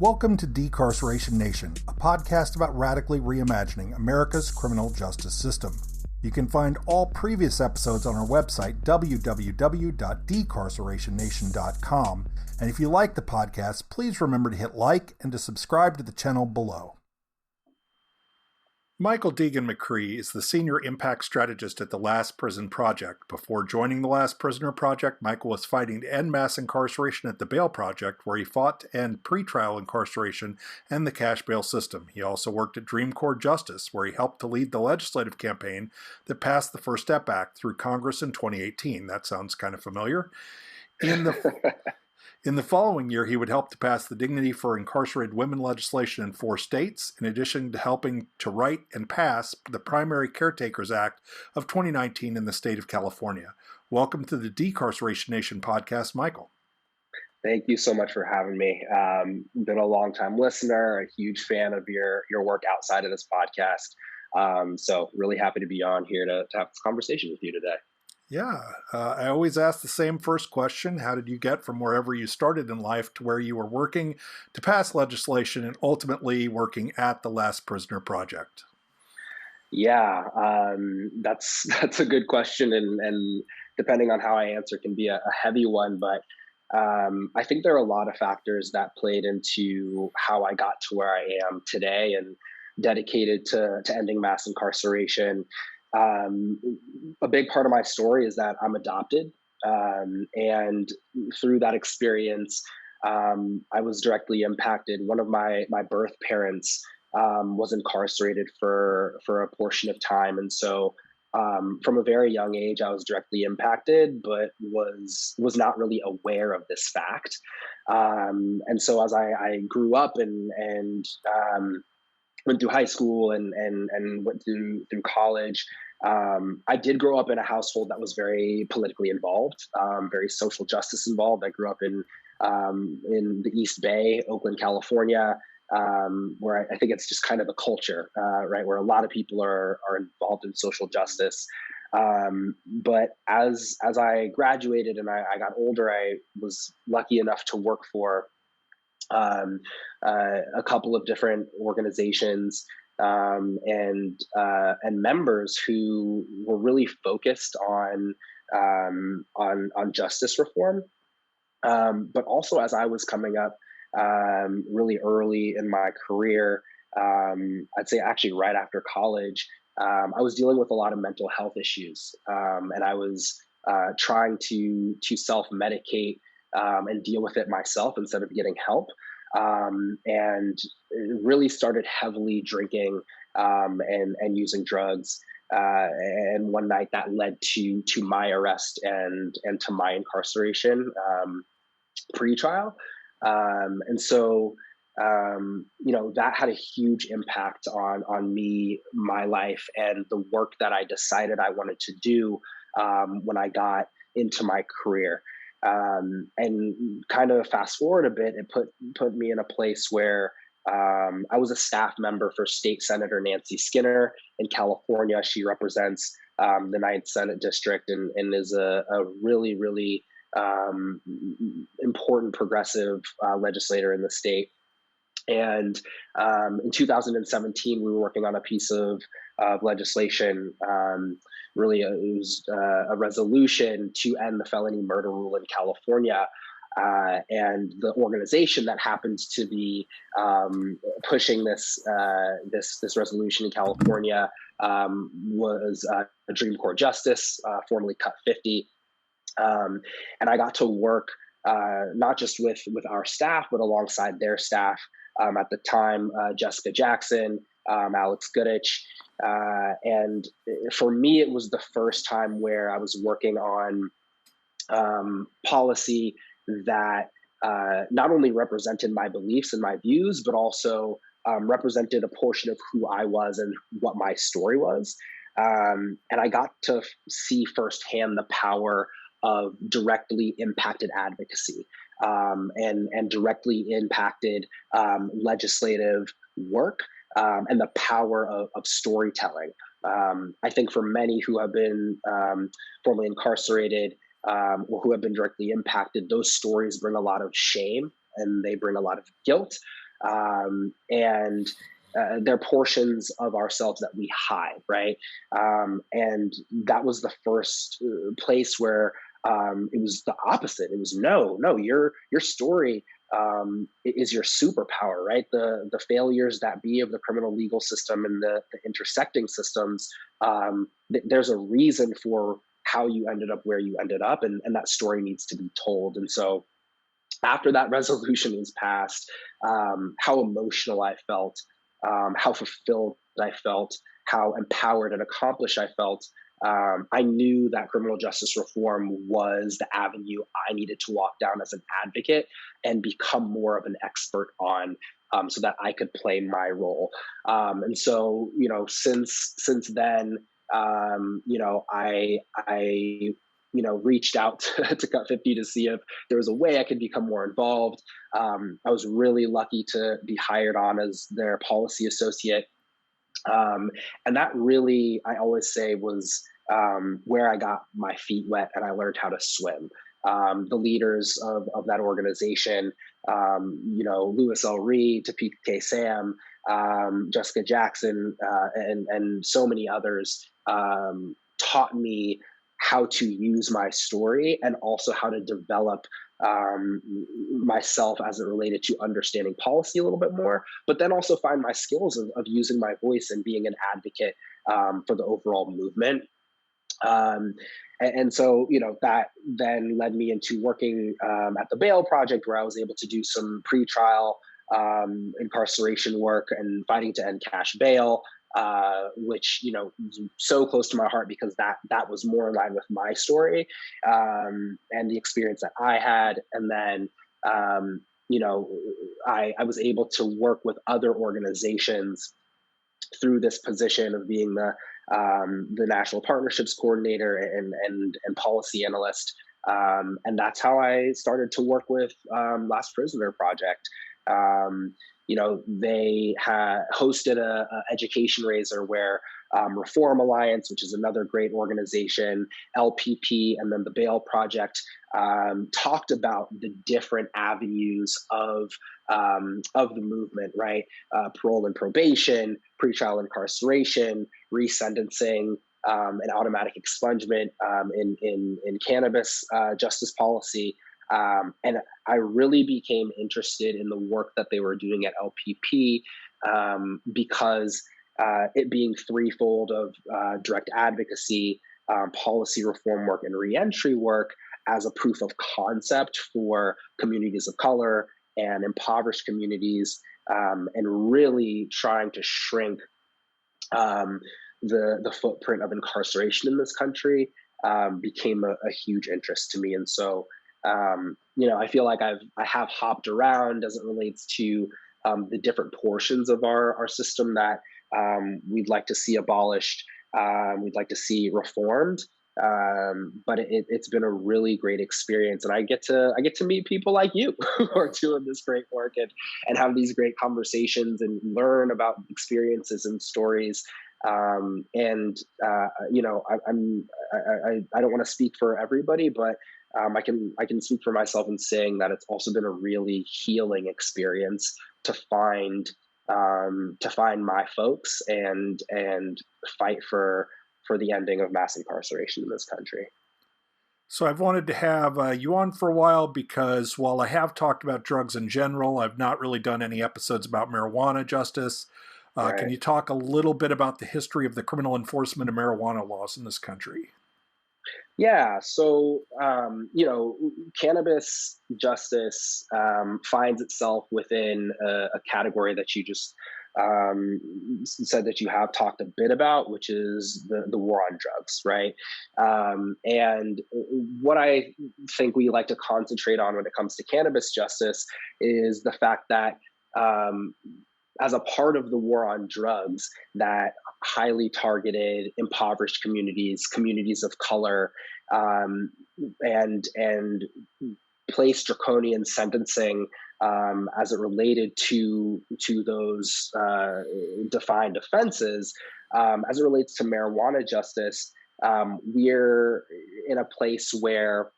Welcome to Decarceration Nation, a podcast about radically reimagining America's criminal justice system. You can find all previous episodes on our website, www.decarcerationnation.com. And if you like the podcast, please remember to hit like and to subscribe to the channel below. Micheal Deegan McCree is the Senior Impact Strategist at the Last Prison Project. Before joining the Last Prisoner Project, Micheal was fighting to end mass incarceration at the Bail Project, where he fought to end pretrial incarceration and the cash bail system. He also worked at Dream Court Justice, where he helped to lead the legislative campaign that passed the First Step Act through Congress in 2018. That sounds kind of familiar. In the following year, he would help to pass the Dignity for Incarcerated Women legislation in 4 states, in addition to helping to write and pass the Primary Caretakers Act of 2019 in the state of California. Welcome to the Decarceration Nation podcast, Micheal. Thank you so much for having me. Been a long-time listener, a huge fan of your work outside of this podcast. So really happy to be on here to have this conversation with you today. Yeah, I always ask the same first question. How did you get from wherever you started in life to where you were working to pass legislation and ultimately working at the Last Prisoner Project? Yeah, that's a good question, and depending on how I answer can be a heavy one, but I think there are a lot of factors that played into how I got to where I am today and dedicated to ending mass incarceration. A big part of my story is that I'm adopted. And through that experience, I was directly impacted. One of my birth parents was incarcerated for a portion of time. And so from a very young age, I was directly impacted, but was not really aware of this fact. And so as I grew up and went through high school and went through college, I did grow up in a household that was very politically involved, very social justice involved. I grew up in the East Bay, Oakland, California, where I think it's just kind of a culture, right, where a lot of people are involved in social justice. But as I graduated and I got older, I was lucky enough to work for a couple of different organizations and members who were really focused on justice reform. But also, as I was coming up really early in my career, I'd say actually right after college, I was dealing with a lot of mental health issues, and I was trying to self-medicate and deal with it myself instead of getting help, and really started heavily drinking and using drugs. And one night that led to my arrest and to my incarceration pre-trial. And so, that had a huge impact on me, my life, and the work that I decided I wanted to do when I got into my career. And kind of fast forward a bit, it put me in a place where I was a staff member for State Senator Nancy Skinner in California. She represents the 9th Senate District and is a really, really important progressive legislator in the state. And in 2017, we were working on a piece of legislation. Really, it was a resolution to end the felony murder rule in California. And the organization that happens to be pushing this resolution in California was Dream Court Justice, formerly Cut 50. And I got to work not just with our staff, but alongside their staff. At the time, Jessica Jackson, Alex Goodich. And for me, it was the first time where I was working on policy that not only represented my beliefs and my views, but also represented a portion of who I was and what my story was. And I got to see firsthand the power of directly impacted advocacy and directly impacted legislative work and the power of storytelling. I think for many who have been formerly incarcerated or who have been directly impacted, those stories bring a lot of shame and they bring a lot of guilt. And they're portions of ourselves that we hide, right? And that was the first place where it was the opposite. It was no, your story is your superpower, right? The failures that be of the criminal legal system and the intersecting systems. There's a reason for how you ended up where you ended up, and that story needs to be told. And so after that resolution was passed, how emotional I felt, how fulfilled I felt, how empowered and accomplished I felt. I knew that criminal justice reform was the avenue I needed to walk down as an advocate and become more of an expert on, so that I could play my role. And so, since then, I reached out to Cut 50 to see if there was a way I could become more involved. I was really lucky to be hired on as their policy associate. And that really, I always say, was where I got my feet wet and I learned how to swim. The leaders of that organization, Louis L. Reed, Topeka K. Sam, Jessica Jackson, and so many others taught me how to use my story and also how to develop myself as it related to understanding policy a little bit more, but then also find my skills of using my voice and being an advocate for the overall movement. And so, that then led me into working at the Bail Project, where I was able to do some pretrial incarceration work and fighting to end cash bail, which was so close to my heart because that was more in line with my story and the experience that I had. And then I was able to work with other organizations through this position of being the national partnerships coordinator and policy analyst. And that's how I started to work with Last Prisoner Project. They hosted a education raiser where Reform Alliance, which is another great organization, LPP, and then the Bail Project talked about the different avenues of the movement, right? Parole and probation, pretrial incarceration, resentencing, and automatic expungement in cannabis justice policy. And I really became interested in the work that they were doing at LPP because it being threefold of direct advocacy, policy reform work, and reentry work as a proof of concept for communities of color and impoverished communities, and really trying to shrink the footprint of incarceration in this country became a huge interest to me. And so, I feel like I have hopped around as it relates to the different portions of our system that we'd like to see abolished, we'd like to see reformed. But it's been a really great experience, and I get to meet people like you who are doing this great work and have these great conversations and learn about experiences and stories. I don't want to speak for everybody, but I can speak for myself in saying that it's also been a really healing experience to find my folks and fight for the ending of mass incarceration in this country. So I've wanted to have you on for a while because while I have talked about drugs in general, I've not really done any episodes about marijuana justice. Right. Can you talk a little bit about the history of the criminal enforcement of marijuana laws in this country? Yeah, so cannabis justice finds itself within a category that you just said that you have talked a bit about, which is the war on drugs, right? And what I think we like to concentrate on when it comes to cannabis justice is the fact that as a part of the war on drugs, that highly targeted, impoverished communities of color, and place draconian sentencing as it related to those defined offenses. As it relates to marijuana justice, we're in a place where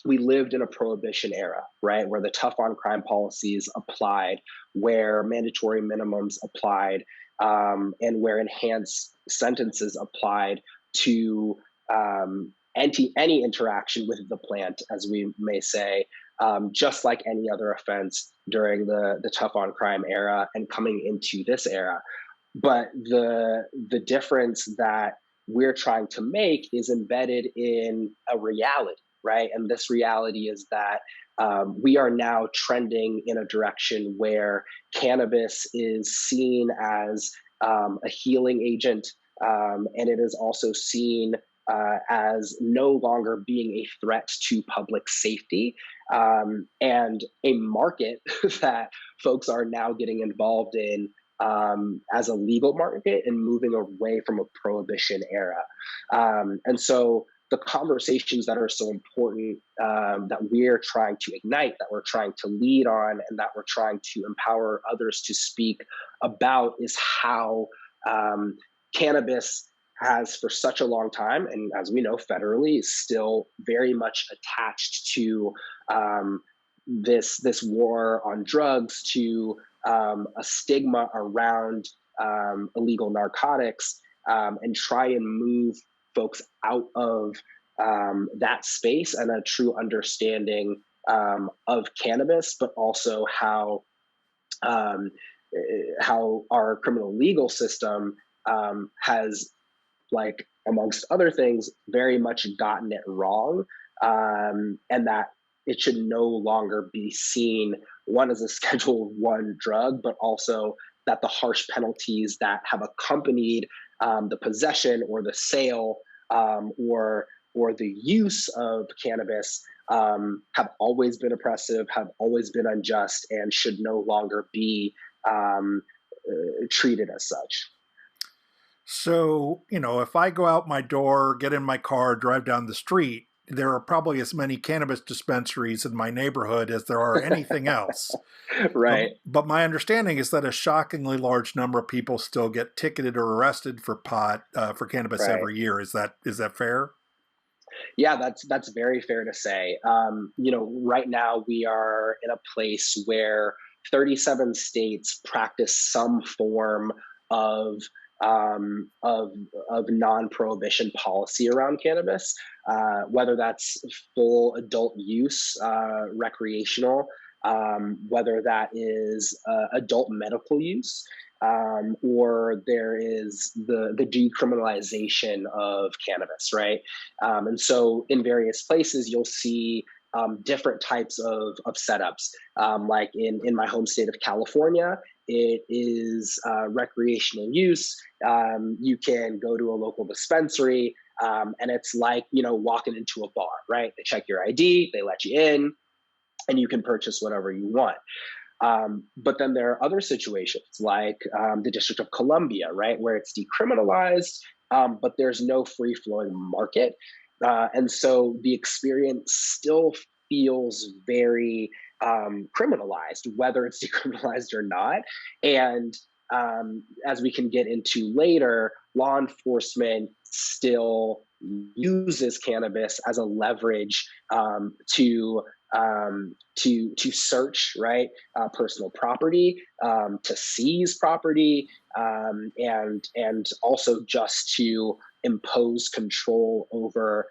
we lived in a prohibition era, right, where the tough on crime policies applied, where mandatory minimums applied, and where enhanced sentences applied to any interaction with the plant, as we may say, just like any other offense during the tough on crime era and coming into this era. But the difference that we're trying to make is embedded in a reality, right? And this reality is that we are now trending in a direction where cannabis is seen as a healing agent, and it is also seen as no longer being a threat to public safety, and a market that folks are now getting involved in as a legal market and moving away from a prohibition era. And so the conversations that are so important, that we're trying to ignite, that we're trying to lead on, and that we're trying to empower others to speak about is how cannabis has for such a long time, and as we know, federally, is still very much attached to this war on drugs, to a stigma around illegal narcotics, and try and move folks out of that space and a true understanding of cannabis, but also um, how our criminal legal system has, like amongst other things, very much gotten it wrong, and that it should no longer be seen, one, as a Schedule One drug, but also that the harsh penalties that have accompanied the possession or the sale, or the use of cannabis, have always been oppressive, have always been unjust, and should no longer be treated as such. So, if I go out my door, get in my car, drive down the street, there are probably as many cannabis dispensaries in my neighborhood as there are anything else. Right. But my understanding is that a shockingly large number of people still get ticketed or arrested for for cannabis Right. every year. Is that fair? Yeah, that's very fair to say. Right now we are in a place where 37 states practice some form of of non-prohibition policy around cannabis, whether that's full adult use, recreational, whether that is adult medical use, or there is the decriminalization of cannabis, right? And so in various places, you'll see different types of setups. Like in my home state of California, it is recreational use. You can go to a local dispensary, and it's like, walking into a bar, right? They check your ID, they let you in, and you can purchase whatever you want. But then there are other situations like the District of Columbia, right, where it's decriminalized, but there's no free flowing market. And so the experience still feels very criminalized, whether it's decriminalized or not. And as we can get into later, law enforcement still uses cannabis as a leverage to search, right, personal property, to seize property, and also just to impose control over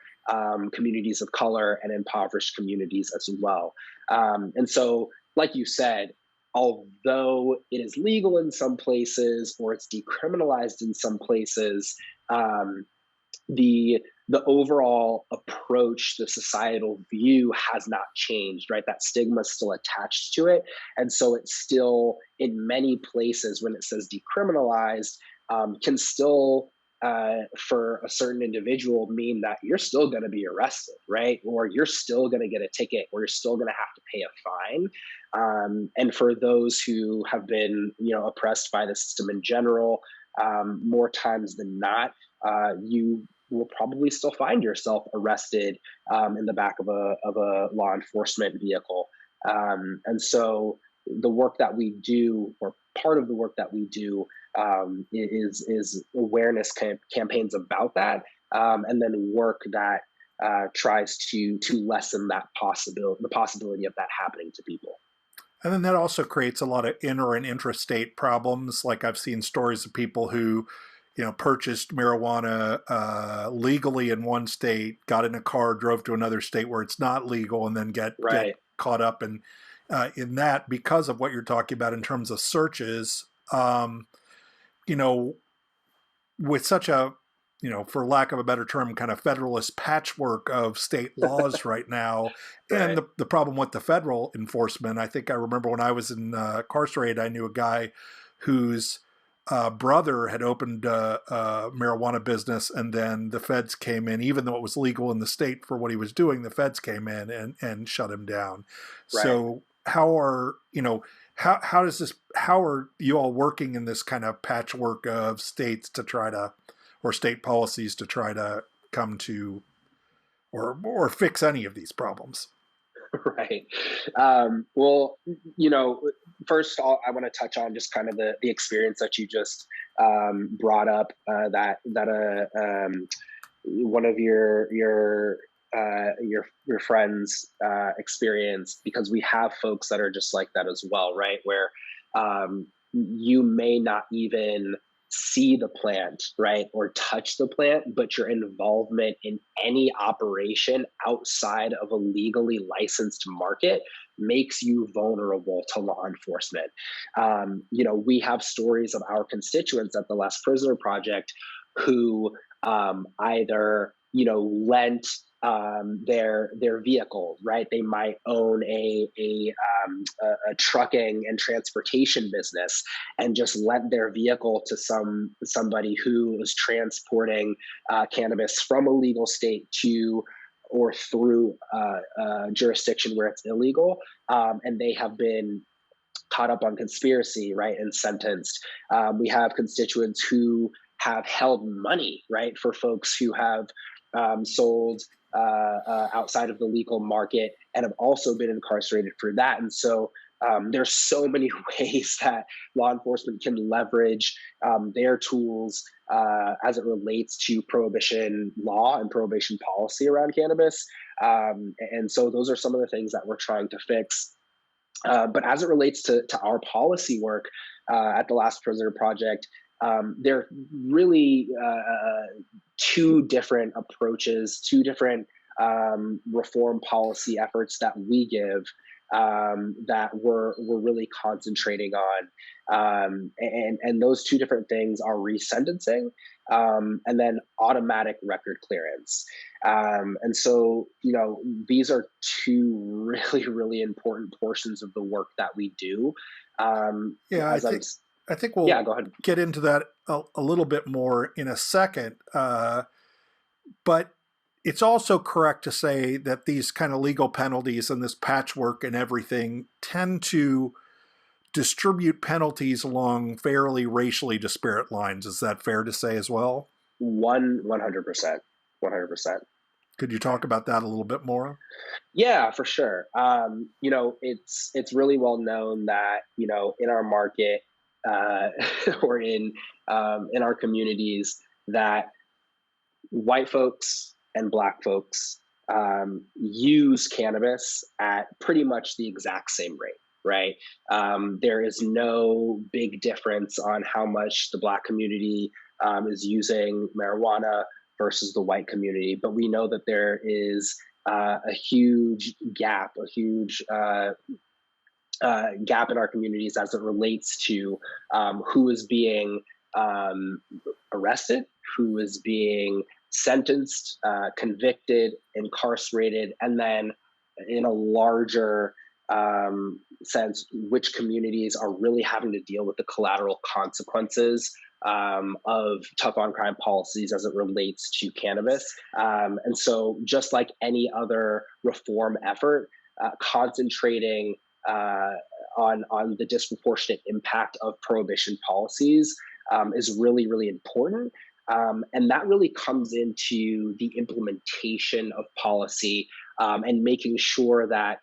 communities of color and impoverished communities as well. And so, like you said, although it is legal in some places or it's decriminalized in some places, the the overall approach, the societal view has not changed, right? That stigma is still attached to it. And so it's still, in many places, when it says decriminalized, can still, for a certain individual, mean that you're still going to be arrested, right? Or you're still going to get a ticket, or you're still going to have to pay a fine. And for those who have been, oppressed by the system in general, more times than not, you will probably still find yourself arrested in the back of a law enforcement vehicle. And so the work that we do, or part of the work that we do, is awareness campaigns about that, and then work that tries to lessen the possibility of that happening to people. And then that also creates a lot of inter and intrastate problems. Like I've seen stories of people who, purchased marijuana legally in one state, got in a car, drove to another state where it's not legal, and then get Right. caught up in that because of what you're talking about in terms of searches. You know, with such a, for lack of a better term, kind of federalist patchwork of state laws right now. And Right. the problem with the federal enforcement, I think I remember when I was incarcerated, I knew a guy whose brother had opened a marijuana business, and then the feds came in, even though it was legal in the state for what he was doing, the feds came in and shut him down. Right. So how are you all working in this kind of patchwork of states to try to, or state policies to try to come to or fix any of these problems? Right. Well, first I want to touch on just kind of the experience that you just brought up, that one of your friends experienced, because we have folks that are just like that as well, right? Where you may not even see the plant, right, or touch the plant, but your involvement in any operation outside of a legally licensed market makes you vulnerable to law enforcement. We have stories of our constituents at the Last Prisoner Project who either lent their vehicle, right? They might own a trucking and transportation business, and just lent their vehicle to somebody who was transporting cannabis from a legal state to or through a jurisdiction where it's illegal, and they have been caught up on conspiracy, right, and sentenced. We have constituents who have held money, right, for folks who have sold outside of the legal market and have also been incarcerated for that. And so there's so many ways that law enforcement can leverage their tools as it relates to prohibition law and prohibition policy around cannabis. And so those are some of the things that we're trying to fix. But as it relates to our policy work at the Last Prisoner Project, there are really two different approaches, two different reform policy efforts that we give that we're really concentrating on. And those two different things are resentencing and then automatic record clearance. And so, these are two really, really important portions of the work that we do. Yeah, As I think we'll Yeah, go ahead. get into that a little bit more in a second. But it's also correct to say that these kind of legal penalties and this patchwork and everything tend to distribute penalties along fairly racially disparate lines. Is that fair to say as well? 100%. 100%. Could you talk about that a little bit more? Yeah, for sure. It's really well known that in our market or in our communities, that white folks and Black folks use cannabis at pretty much the exact same rate, right? There is no big difference on how much the Black community is using marijuana versus the white community, but we know that there is a huge gap, gap in our communities as it relates to who is being arrested, who is being sentenced, convicted, incarcerated, and then in a larger sense, which communities are really having to deal with the collateral consequences of tough on crime policies as it relates to cannabis. And so just like any other reform effort, concentrating on the disproportionate impact of prohibition policies is really, really important. And that really comes into the implementation of policy and making sure that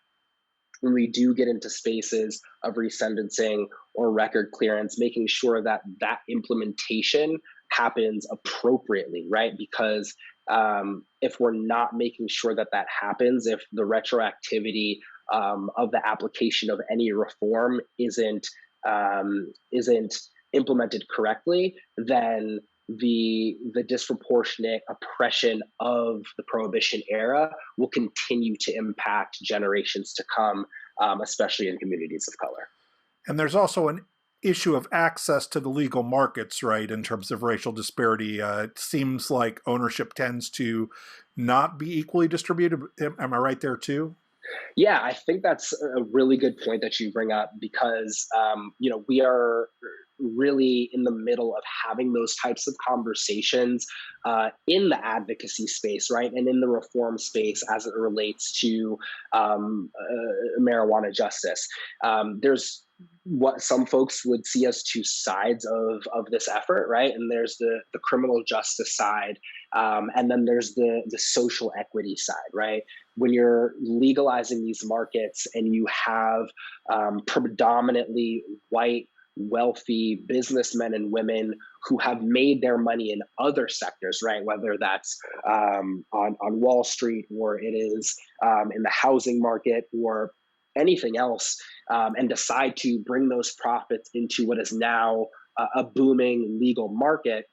when we do get into spaces of resentencing or record clearance, making sure that that implementation happens appropriately, right? Because if we're not making sure that that happens, if the retroactivity of the application of any reform isn't implemented correctly, then the disproportionate oppression of the prohibition era will continue to impact generations to come, especially in communities of color. And there's also an issue of access to the legal markets, right, in terms of racial disparity. It seems like ownership tends to not be equally distributed. Am I right there too? Yeah, I think that's a really good point that you bring up because, we are really in the middle of having those types of conversations in the advocacy space, right? And in the reform space as it relates to marijuana justice. There's what some folks would see as two sides of this effort, right? And there's the criminal justice side, and then there's the social equity side, right? When you're legalizing these markets and you have predominantly white, wealthy businessmen and women who have made their money in other sectors, right? Whether that's on Wall Street or it is in the housing market or anything else, and decide to bring those profits into what is now a booming legal market.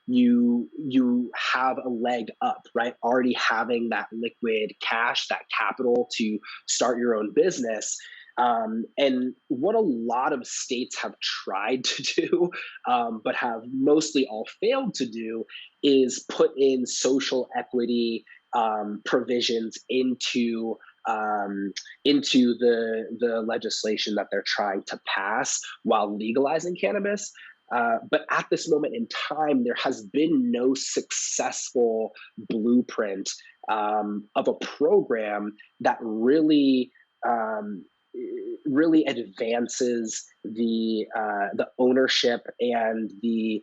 You have a leg up, right? Already having that liquid cash, that capital to start your own business. And what a lot of states have tried to do, but have mostly all failed to do, is put in social equity provisions into the legislation that they're trying to pass while legalizing cannabis. But at this moment in time, there has been no successful blueprint of a program that really advances the ownership and the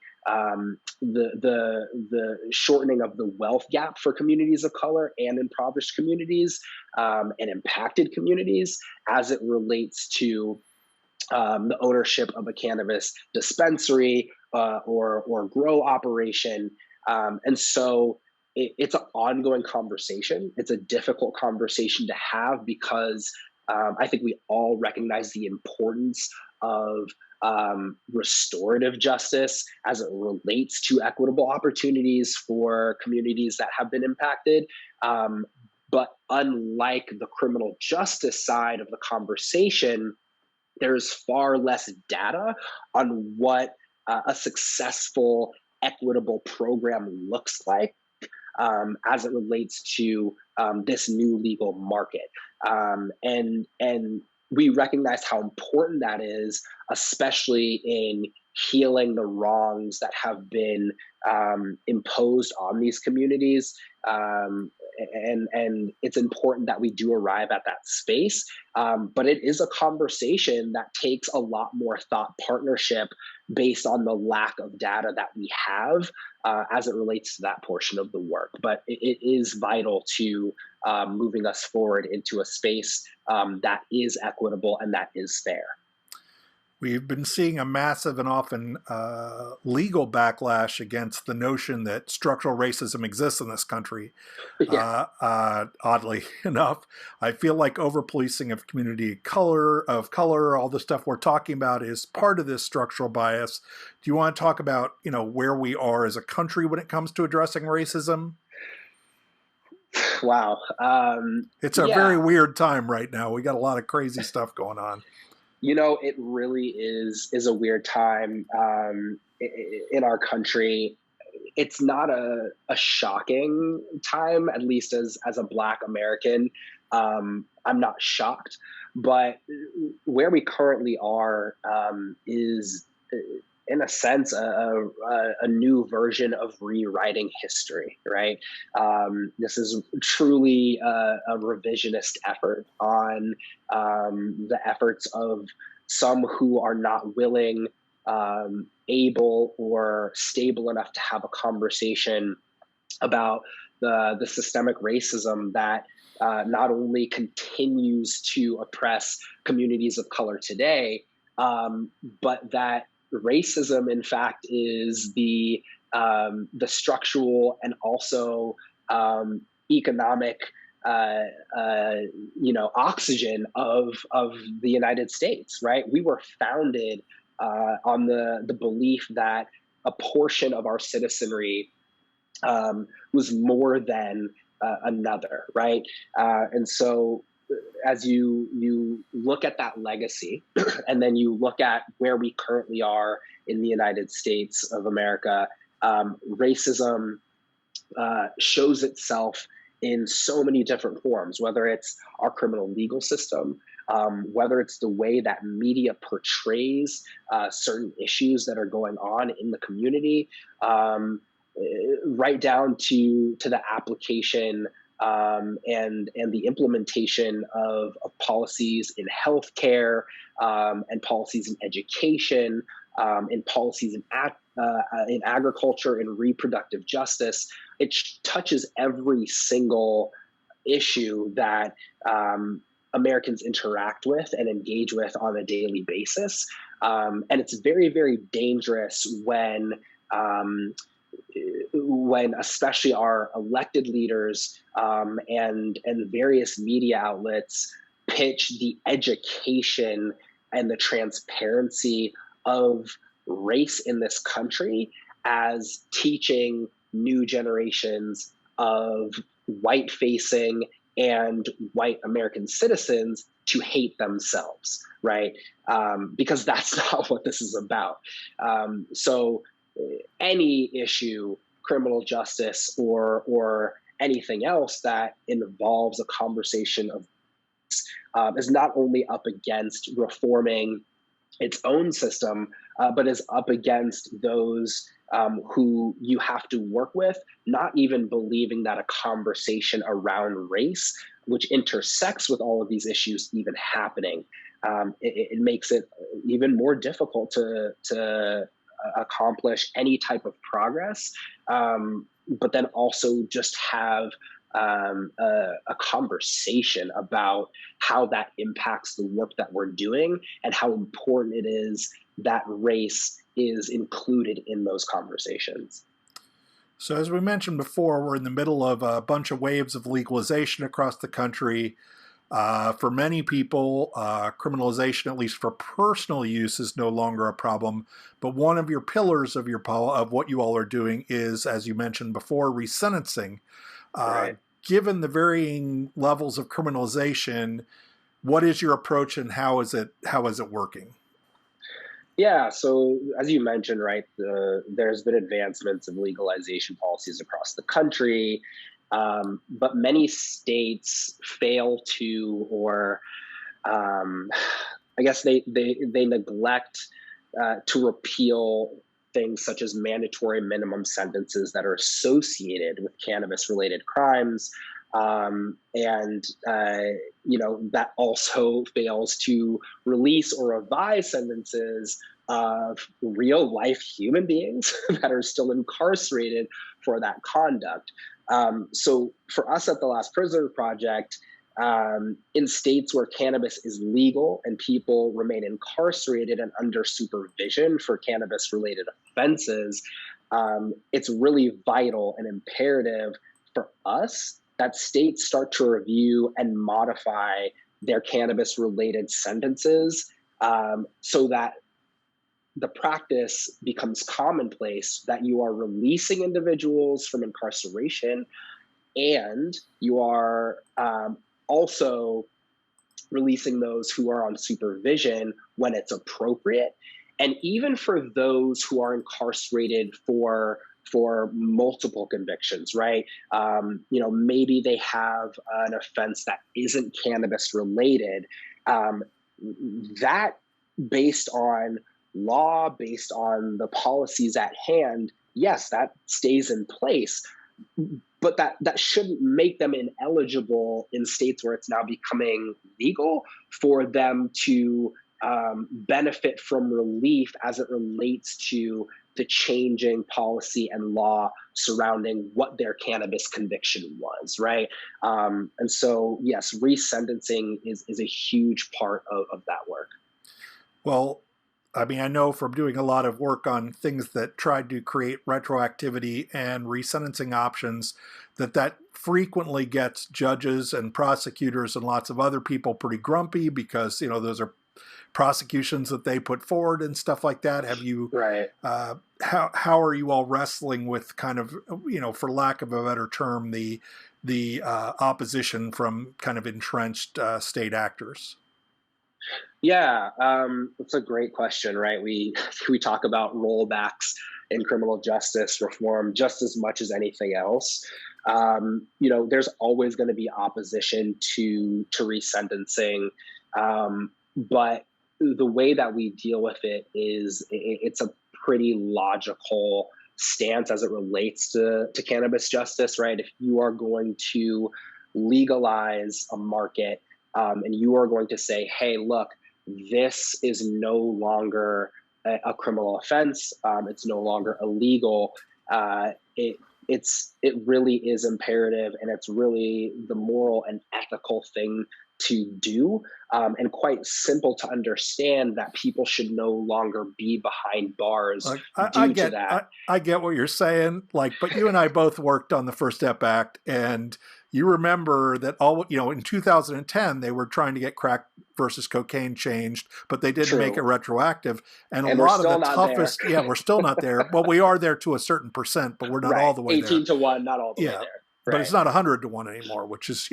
shortening of the wealth gap for communities of color and impoverished communities and impacted communities as it relates to the ownership of a cannabis dispensary or grow operation. And so it's an ongoing conversation. It's a difficult conversation to have because I think we all recognize the importance of restorative justice as it relates to equitable opportunities for communities that have been impacted. But unlike the criminal justice side of the conversation, there's far less data on what a successful equitable program looks like as it relates to this new legal market. And we recognize how important that is, especially in healing the wrongs that have been imposed on these communities. And it's important that we do arrive at that space. But it is a conversation that takes a lot more thought partnership based on the lack of data that we have as it relates to that portion of the work. But it is vital to moving us forward into a space that is equitable and that is fair. We've been seeing a massive and often legal backlash against the notion that structural racism exists in this country. Yeah. Oddly enough, I feel like over-policing of community of color, all the stuff we're talking about is part of this structural bias. Do you want to talk about, where we are as a country when it comes to addressing racism? Wow. It's a very weird time right now. We got a lot of crazy stuff going on. It really is a weird time in our country. It's not a shocking time, at least as a Black American. I'm not shocked, but where we currently are is, in a sense, a new version of rewriting history, right? This is truly a revisionist effort on the efforts of some who are not willing, able, or stable enough to have a conversation about the systemic racism that not only continues to oppress communities of color today, but that racism, in fact, is the the structural and also economic uh, uh, oxygen of the United States, right? We were founded on the belief that a portion of our citizenry was more than another, right? And so, as you look at that legacy, and then you look at where we currently are in the United States of America, racism shows itself in so many different forms, whether it's our criminal legal system, whether it's the way that media portrays certain issues that are going on in the community, right down to the application and the implementation of policies in healthcare, and policies in education, and policies in agriculture and reproductive justice. It touches every single issue that Americans interact with and engage with on a daily basis. And it's very, very dangerous when especially our elected leaders and various media outlets pitch the education and the transparency of race in this country as teaching new generations of white-facing and white American citizens to hate themselves, right? Because that's not what this is about. So any issue, criminal justice or anything else that involves a conversation of is not only up against reforming its own system, but is up against those who you have to work with, not even believing that a conversation around race, which intersects with all of these issues, even happening. It makes it even more difficult to accomplish any type of progress, but then also just have a conversation about how that impacts the work that we're doing and how important it is that race is included in those conversations. So, as we mentioned before, we're in the middle of a bunch of waves of legalization across the country. For many people, criminalization, at least for personal use, is no longer a problem. But one of your pillars of of what you all are doing is, as you mentioned before, resentencing. Right. Given the varying levels of criminalization, what is your approach and how is it working? Yeah. So as you mentioned, right, there's been advancements of legalization policies across the country, but many states fail to, or I guess they neglect to repeal things such as mandatory minimum sentences that are associated with cannabis-related crimes, and that also fails to release or revise sentences of real life human beings that are still incarcerated for that conduct. So for us at the Last Prisoner Project, in states where cannabis is legal and people remain incarcerated and under supervision for cannabis-related offenses, it's really vital and imperative for us that states start to review and modify their cannabis-related sentences, so that the practice becomes commonplace that you are releasing individuals from incarceration and you are also releasing those who are on supervision when it's appropriate. And even for those who are incarcerated for multiple convictions, right? Maybe they have an offense that isn't cannabis related. That, based on law, based on the policies at hand, yes, that stays in place. But that shouldn't make them ineligible in states where it's now becoming legal for them to benefit from relief as it relates to the changing policy and law surrounding what their cannabis conviction was, right? And so, yes, resentencing is a huge part of that work. Well, I mean, I know from doing a lot of work on things that tried to create retroactivity and resentencing options that frequently gets judges and prosecutors and lots of other people pretty grumpy because, those are prosecutions that they put forward and stuff like that. Have you, Right. how are you all wrestling with kind of, for lack of a better term, the opposition from kind of entrenched state actors? Yeah, it's a great question, right? We talk about rollbacks in criminal justice reform just as much as anything else. There's always going to be opposition to resentencing, but the way that we deal with it is it's a pretty logical stance as it relates to cannabis justice, right? If you are going to legalize a market, and you are going to say, hey, look, this is no longer a criminal offense. It's no longer illegal. It really is imperative, and it's really the moral and ethical thing to do, and quite simple to understand that people should no longer be behind bars Like, due to that. I get what you're saying. Like, but you and I both worked on the First Step Act, and you remember that in 2010 they were trying to get crack versus cocaine changed, but they didn't make it True. retroactive. And a And we're lot of the still not there. toughest, yeah, we're still not there. Well, we are there to a certain percent, but we're not all Right. the way there. 18-1, not all the way Yeah. there. But Right. it's not 100-1 anymore, which is,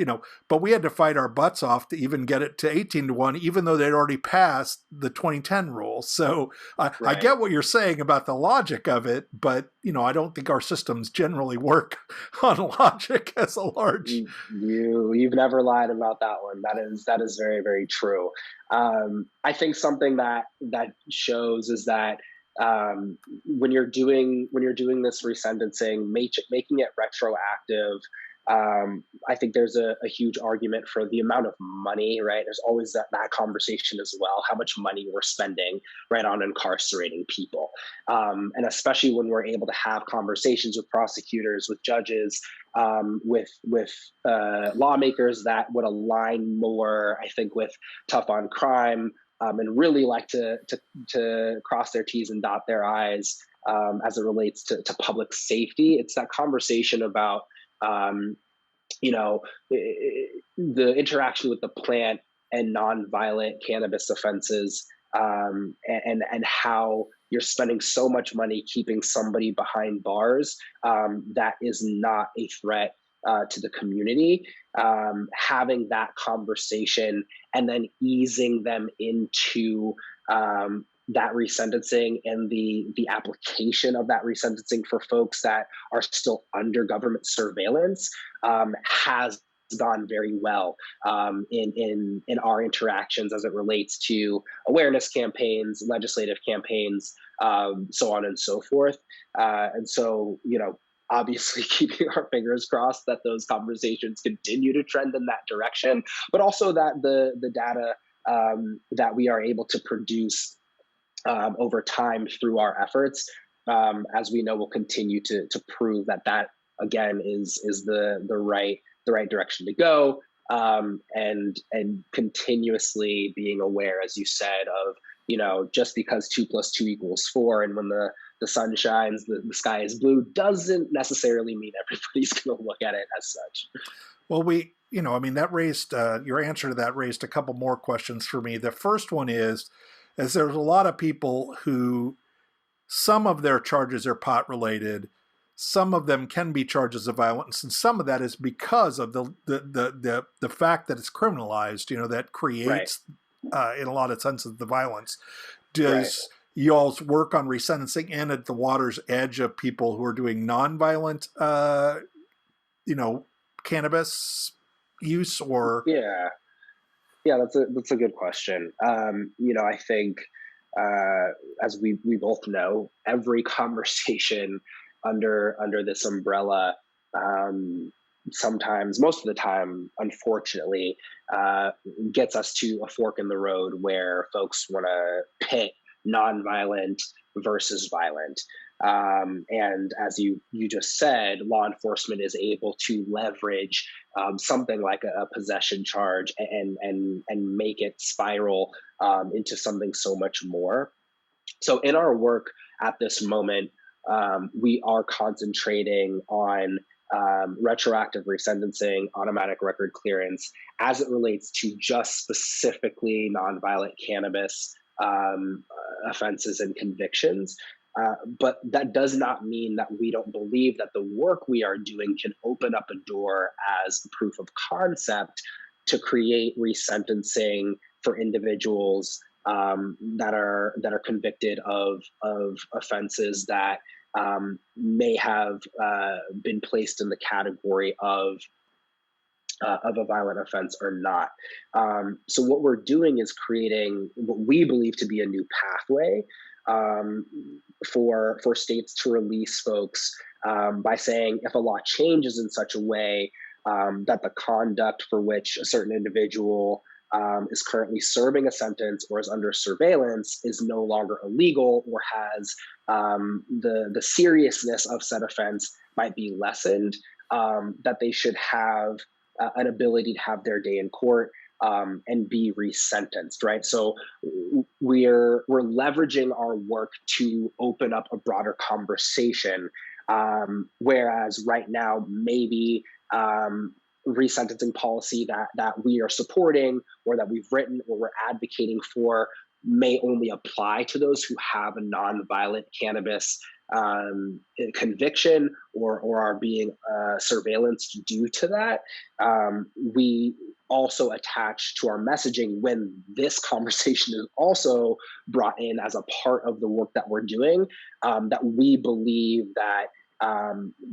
but we had to fight our butts off to even get it to 18-1, even though they'd already passed the 2010 rule. So I Right. get what you're saying about the logic of it, but, I don't think our systems generally work on logic as a large. You've never lied about that one. That is very, very true. I think something that shows is that, when you're doing this resentencing, making it retroactive, I think there's a huge argument for the amount of money, right? There's always that conversation as well, how much money we're spending, right, on incarcerating people. And especially when we're able to have conversations with prosecutors, with judges, with lawmakers that would align more, I think, with tough on crime, and really like to cross their T's and dot their I's, as it relates to public safety. It's that conversation about, um, the interaction with the plant and nonviolent cannabis offenses, and how you're spending so much money keeping somebody behind bars, that is not a threat to the community. Having that conversation and then easing them into, that resentencing and the application of that resentencing for folks that are still under government surveillance, has gone very well, in our interactions as it relates to awareness campaigns, legislative campaigns, so on and so forth. And so, obviously keeping our fingers crossed that those conversations continue to trend in that direction, but also that the data, that we are able to produce, over time through our efforts, as we know, will continue to prove that again is the right direction to go, and continuously being aware, as you said, of, just because 2+2=4, and when the sun shines, the sky is blue, doesn't necessarily mean everybody's going to look at it as such. Well, I mean, that raised, your answer to that raised a couple more questions for me. The first one is there's a lot of people who, some of their charges are pot related, some of them can be charges of violence, and some of that is because of the fact that it's criminalized, that creates, in a lot of senses, the violence. Does y'all's work on resentencing and at the water's edge of people who are doing nonviolent, cannabis use, or? Yeah, that's a good question. I think, as we both know, every conversation under this umbrella, sometimes, most of the time, unfortunately, gets us to a fork in the road where folks want to pit nonviolent versus violent. And as you just said, law enforcement is able to leverage, something like a possession charge, and make it spiral, into something so much more. So in our work at this moment, we are concentrating on retroactive resentencing, automatic record clearance, as it relates to just specifically nonviolent cannabis offenses and convictions. But that does not mean that we don't believe that the work we are doing can open up a door as a proof of concept to create resentencing for individuals that are convicted of offenses that may have been placed in the category of a violent offense or not. So what we're doing is creating what we believe to be a new pathway um, for states to release folks by saying if a law changes in such a way that the conduct for which a certain individual is currently serving a sentence or is under surveillance is no longer illegal or has the seriousness of said offense might be lessened, that they should have an ability to have their day in court and be resentenced, right? So we're leveraging our work to open up a broader conversation, whereas right now maybe resentencing policy that we are supporting or that we've written or we're advocating for may only apply to those who have a nonviolent cannabis conviction or are being surveillanced due to that. We also attach to our messaging when this conversation is also brought in as a part of the work that we're doing, that we believe that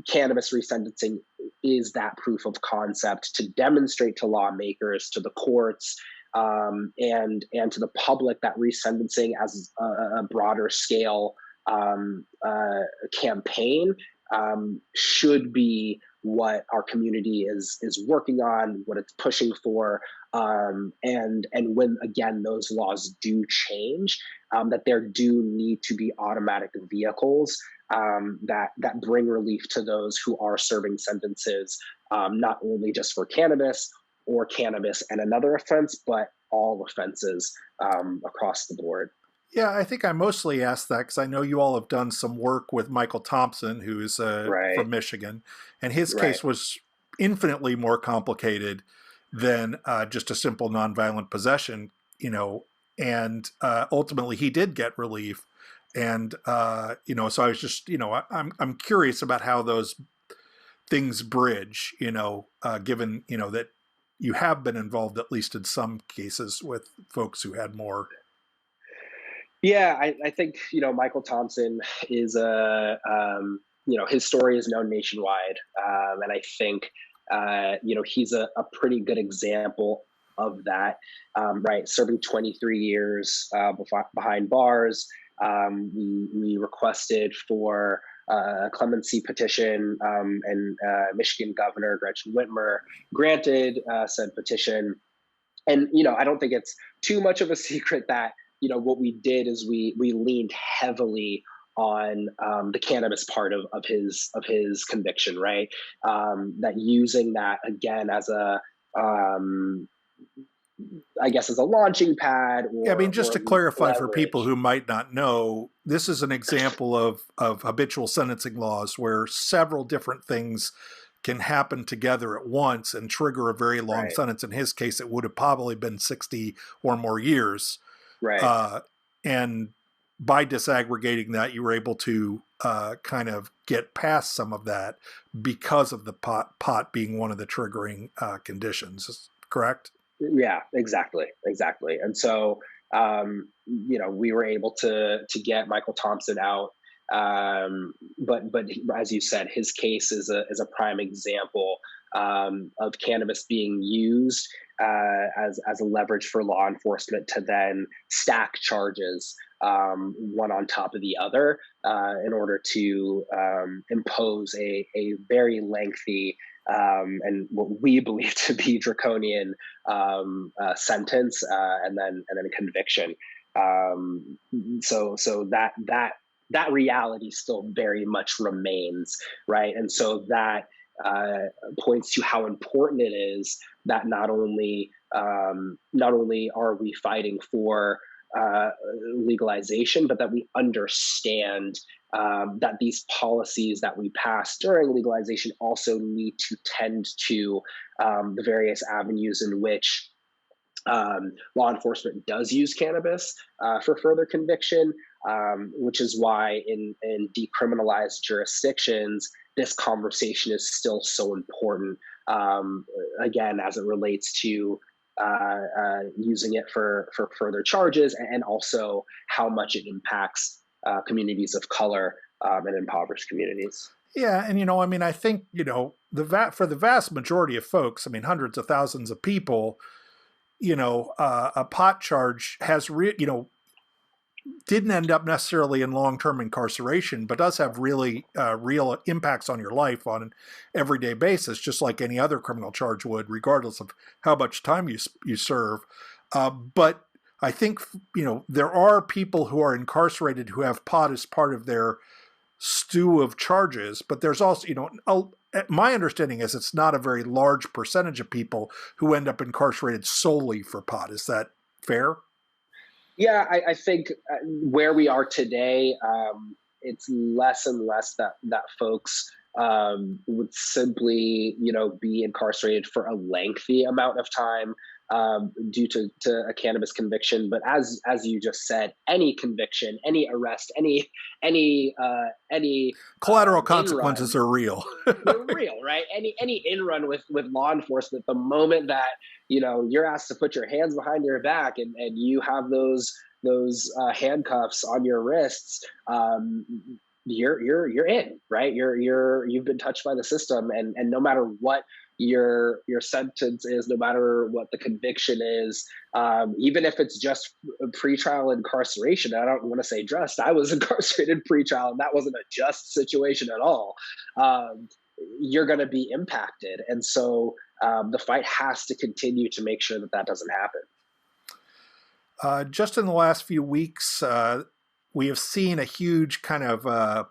cannabis resentencing is that proof of concept to demonstrate to lawmakers, to the courts, and to the public that resentencing as a broader scale campaign should be what our community is working on, what it's pushing for, and when again those laws do change, that there do need to be automatic vehicles that bring relief to those who are serving sentences, not only just for cannabis or cannabis and another offense, but all offenses across the board. Yeah, I think I mostly asked that because I know you all have done some work with Micheal Thompson, who's Right, from Michigan, and his right, case was infinitely more complicated than just a simple nonviolent possession, and ultimately he did get relief. And, so I was just, I'm curious about how those things bridge, given, that you have been involved, at least in some cases, with folks who had more. yeah. I think Micheal Thompson is his story is known nationwide, and I think he's a pretty good example of that. Right, serving 23 years behind bars. We requested for a clemency petition, and Michigan Governor Gretchen Whitmer granted said petition. And I don't think it's too much of a secret that what we did is we leaned heavily on the cannabis part of his conviction, right? That using that again as a I guess as a launching pad Yeah, I mean, just or to at least clarify for people leverage. who might not know, this is an example of habitual sentencing laws where several different things can happen together at once and trigger a very long Right, sentence. In his case, it would have probably been 60 or more years. right. Uh, and by disaggregating that, you were able to kind of get past some of that because of the pot being one of the triggering conditions, correct? Yeah, exactly. And so, we were able to get Micheal Thompson out. But as you said, his case is a prime example of cannabis being used as a leverage for law enforcement to then stack charges, one on top of the other, in order to impose a very lengthy and what we believe to be draconian sentence, and then conviction. So that reality still very much remains, right? And so that points to how important it is that not only are we fighting for uh, legalization, but that we understand that these policies that we pass during legalization also need to tend to the various avenues in which law enforcement does use cannabis for further conviction, which is why in decriminalized jurisdictions, this conversation is still so important. Again, as it relates to using it for further charges, and also how much it impacts communities of color and impoverished communities. Yeah, and I mean, I think for the vast majority of folks, I mean, hundreds of thousands of people, a pot charge has didn't end up necessarily in long-term incarceration, but does have really real impacts on your life on an everyday basis, just like any other criminal charge would, regardless of how much time you serve. But I think there are people who are incarcerated who have pot as part of their stew of charges, but there's also my understanding is it's not a very large percentage of people who end up incarcerated solely for pot. Is that fair? Yeah, I think where we are today, it's less and less that folks would simply, be incarcerated for a lengthy amount of time due to a cannabis conviction. But as you just said, any conviction, any arrest, any collateral in run, consequences are real. they're real, right? Any in run with law enforcement, the moment that you're asked to put your hands behind your back and you have those handcuffs on your wrists, you're in, right? You've been touched by the system, and no matter what your sentence is, no matter what the conviction is, even if it's just pretrial incarceration. I don't want to say just. I was incarcerated pretrial, and that wasn't a just situation at all. You're going to be impacted, and so the fight has to continue to make sure that doesn't happen. Just in the last few weeks, we have seen a huge kind of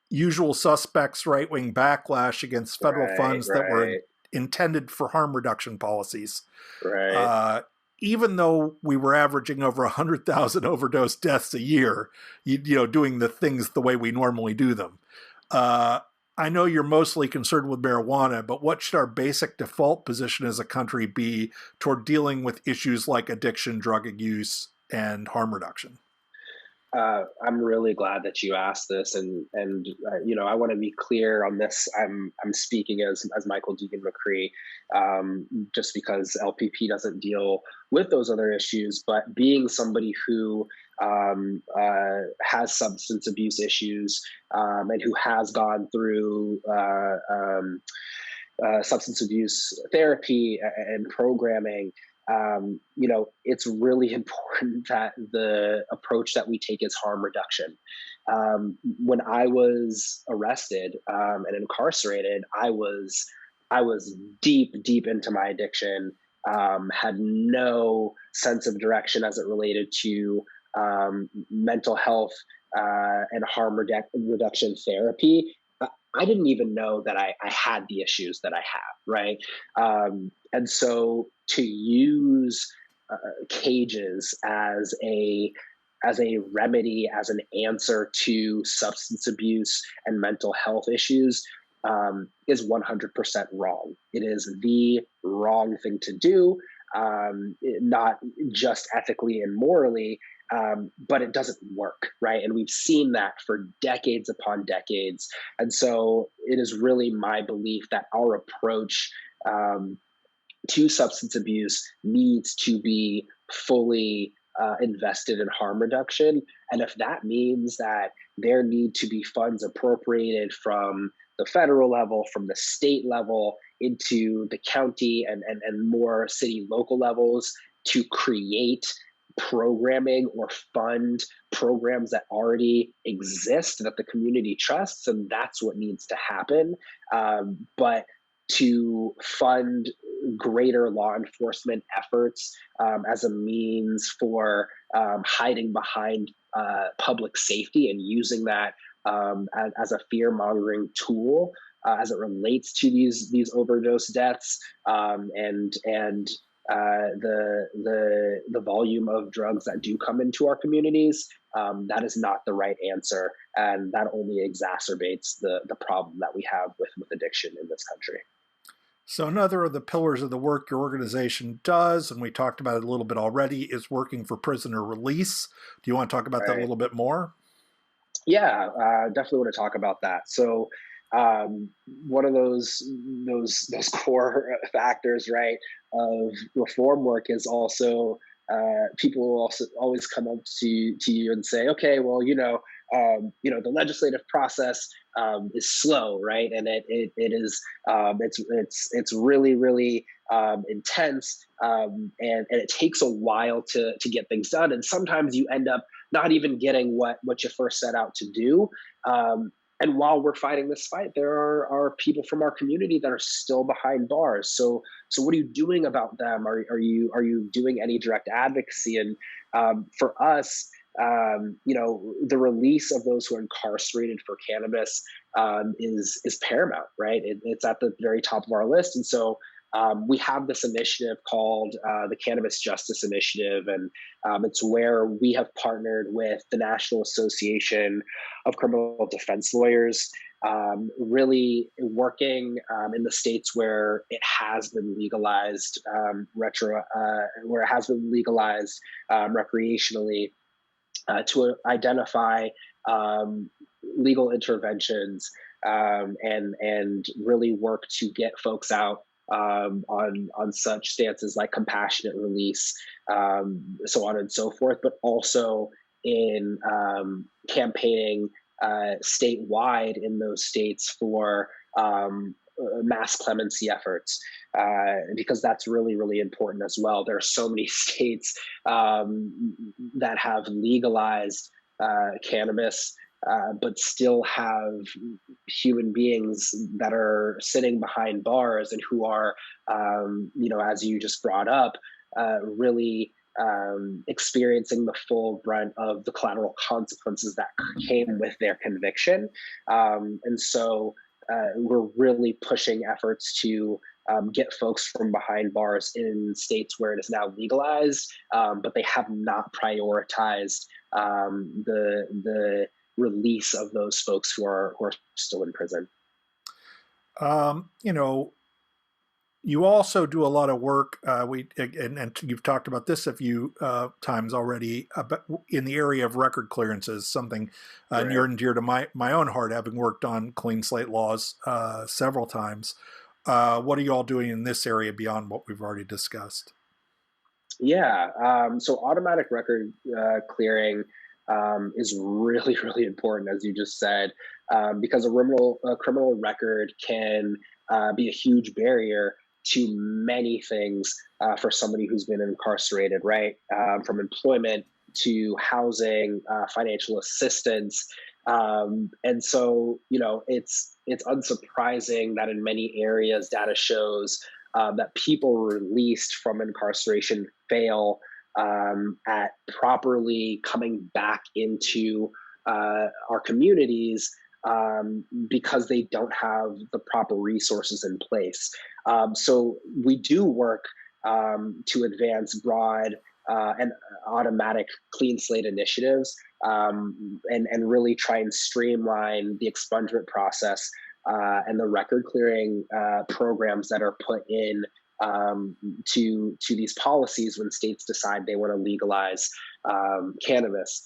usual suspects right-wing backlash against federal funds that were intended for harm reduction policies. Right. Even though we were averaging over 100,000 overdose deaths a year, doing the things the way we normally do them. I know you're mostly concerned with marijuana, but what should our basic default position as a country be toward dealing with issues like addiction, drug abuse, and harm reduction? I'm really glad that you asked this, and I want to be clear on this. I'm speaking as Micheal Deegan McCree, just because LPP doesn't deal with those other issues, but being somebody who has substance abuse issues and who has gone through substance abuse therapy and programming. It's really important that the approach that we take is harm reduction. When I was arrested and incarcerated, I was deep into my addiction, had no sense of direction as it related to mental health and harm reduction therapy. I didn't even know that I had the issues that I have, right? And so to use cages as a remedy, as an answer to substance abuse and mental health issues is 100% wrong. It is the wrong thing to do, not just ethically and morally, but it doesn't work, right? And we've seen that for decades upon decades. And so it is really my belief that our approach to substance abuse needs to be fully invested in harm reduction. And if that means that there need to be funds appropriated from the federal level, from the state level, into the county and more city local levels to create programming or fund programs that already exist that the community trusts, and that's what needs to happen. But to fund greater law enforcement efforts as a means for hiding behind public safety and using that as a fear-mongering tool as it relates to these overdose deaths and the volume of drugs that do come into our communities, that is not the right answer, and that only exacerbates the problem that we have with addiction in this country. So another of the pillars of the work your organization does, and we talked about it a little bit already, is working for prisoner release. Do you want to talk about that a Right. little bit more? Yeah, definitely want to talk about that. So, one of those core factors, right, of reform work is also, people will also always come up to you and say, okay, well, the legislative process is slow, right, and it is, it's really really intense, and it takes a while to get things done, and sometimes you end up not even getting what you first set out to do. Um, and while we're fighting this fight, there are people from our community that are still behind bars. So what are you doing about them? Are you doing any direct advocacy? And for us, the release of those who are incarcerated for cannabis is paramount, right? It's at the very top of our list, and so we have this initiative called the Cannabis Justice Initiative, and it's where we have partnered with the National Association of Criminal Defense Lawyers, really working in the states where it has been legalized where it has been legalized recreationally, to identify um, legal interventions, and really work to get folks out on such stances like compassionate release, so on and so forth, but also in campaigning statewide in those states for mass clemency efforts, because that's really, really important as well. There are so many states that have legalized cannabis, but still have human beings that are sitting behind bars and who are, as you just brought up, really experiencing the full brunt of the collateral consequences that came with their conviction. And so we're really pushing efforts to get folks from behind bars in states where it is now legalized, but they have not prioritized the release of those folks who are still in prison. Um, you know, you also do a lot of work. And you've talked about this a few times already, about in the area of record clearances, something near Right. and dear to my own heart, having worked on clean slate laws several times. What are you all doing in this area beyond what we've already discussed? Yeah. So automatic record clearing is really, really important, as you just said, because a criminal record can be a huge barrier to many things for somebody who's been incarcerated, right? From employment to housing, financial assistance. And so, it's unsurprising that in many areas, data shows that people released from incarceration fail at properly coming back into our communities, because they don't have the proper resources in place. So we do work to advance broad and automatic clean slate initiatives, and really try and streamline the expungement process and the record clearing programs that are put in to these policies when states decide they want to legalize cannabis.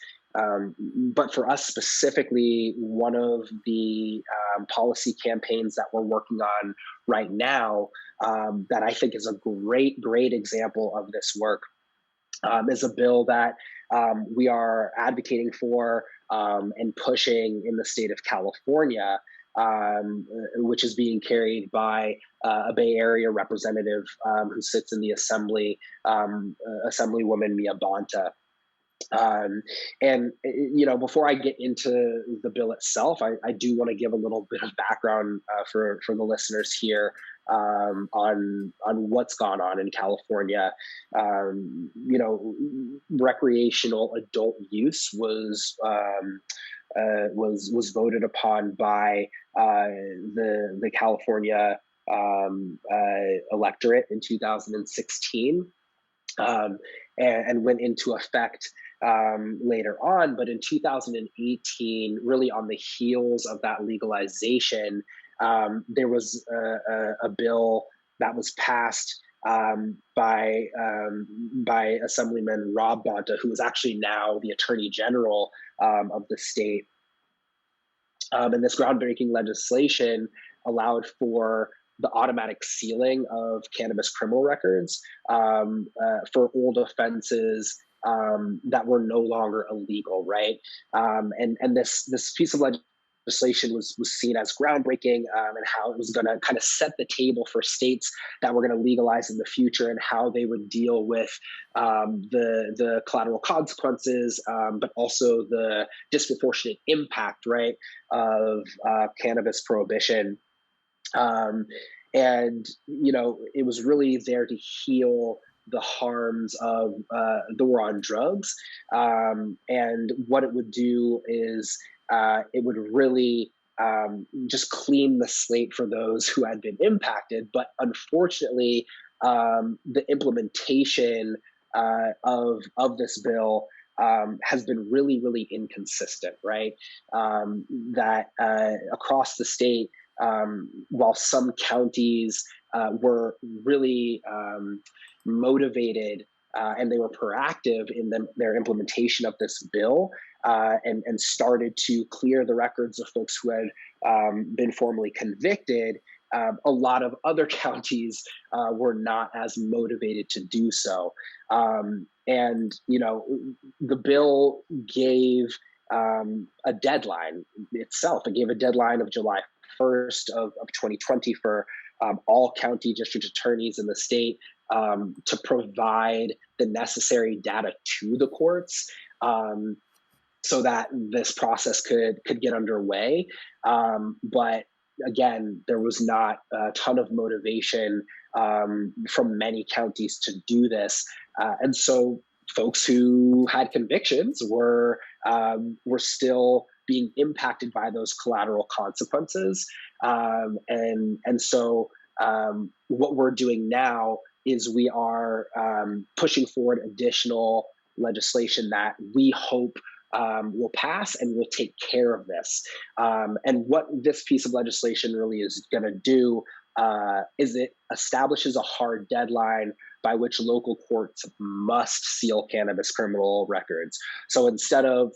But for us specifically, one of the policy campaigns that we're working on right now, that I think is a great, great example of this work, is a bill that we are advocating for and pushing in the state of California, which is being carried by a Bay Area representative who sits in the assembly, Assemblywoman Mia Bonta. And before I get into the bill itself, I do want to give a little bit of background for the listeners here, on what's gone on in California. Recreational adult use was voted upon by the California electorate in 2016, and went into effect later on. But in 2018, really on the heels of that legalization, there was a bill that was passed by Assemblyman Rob Bonta, who is actually now the Attorney General of the state. And this groundbreaking legislation allowed for the automatic sealing of cannabis criminal records for old offenses that were no longer illegal, right? And this piece of legislation was seen as groundbreaking, and how it was going to kind of set the table for states that were going to legalize in the future and how they would deal with the collateral consequences, but also the disproportionate impact, right, of cannabis prohibition. And it was really there to heal the harms of the war on drugs. And what it would do is it would really just clean the slate for those who had been impacted. But unfortunately, the implementation of this bill has been really, really inconsistent, right? That across the state, while some counties were really motivated and they were proactive in their implementation of this bill, and started to clear the records of folks who had been formally convicted, a lot of other counties were not as motivated to do so. And the bill gave a deadline itself. It gave a deadline of July 1st of 2020 for all county district attorneys in the state to provide the necessary data to the courts, so that this process could get underway. But again, there was not a ton of motivation from many counties to do this, and so folks who had convictions were still being impacted by those collateral consequences. And so what we're doing now is we are pushing forward additional legislation that we hope will pass and will take care of this. And what this piece of legislation really is going to do is it establishes a hard deadline by which local courts must seal cannabis criminal records. So instead of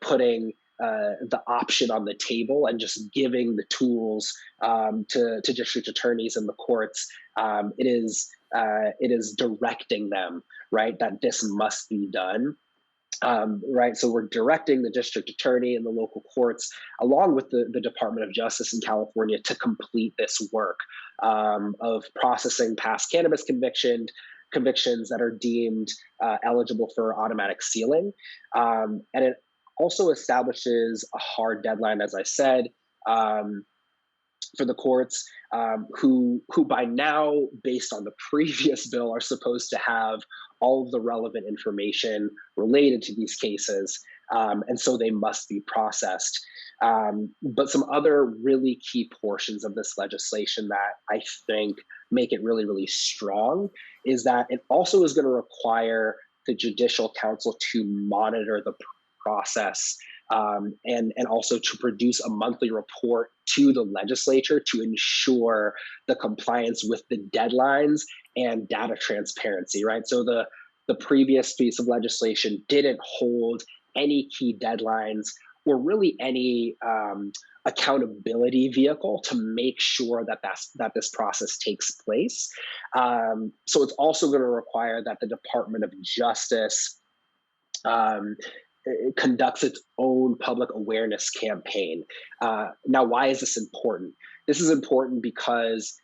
putting the option on the table and just giving the tools to district attorneys and the courts, it is directing them, right, that this must be done. Right, so we're directing the district attorney and the local courts, along with the Department of Justice in California, to complete this work of processing past cannabis convictions that are deemed eligible for automatic sealing. And it also establishes a hard deadline, as I said, for the courts, who by now, based on the previous bill, are supposed to have all of the relevant information related to these cases, and so they must be processed. But some other really key portions of this legislation that I think make it really, really strong is that it also is going to require the Judicial Council to monitor the process, and also to produce a monthly report to the legislature to ensure the compliance with the deadlines and data transparency, right? So the previous piece of legislation didn't hold any key deadlines or really any accountability vehicle to make sure that this process takes place. So it's also going to require that the Department of Justice conducts its own public awareness campaign. Now, why is this important? This is important because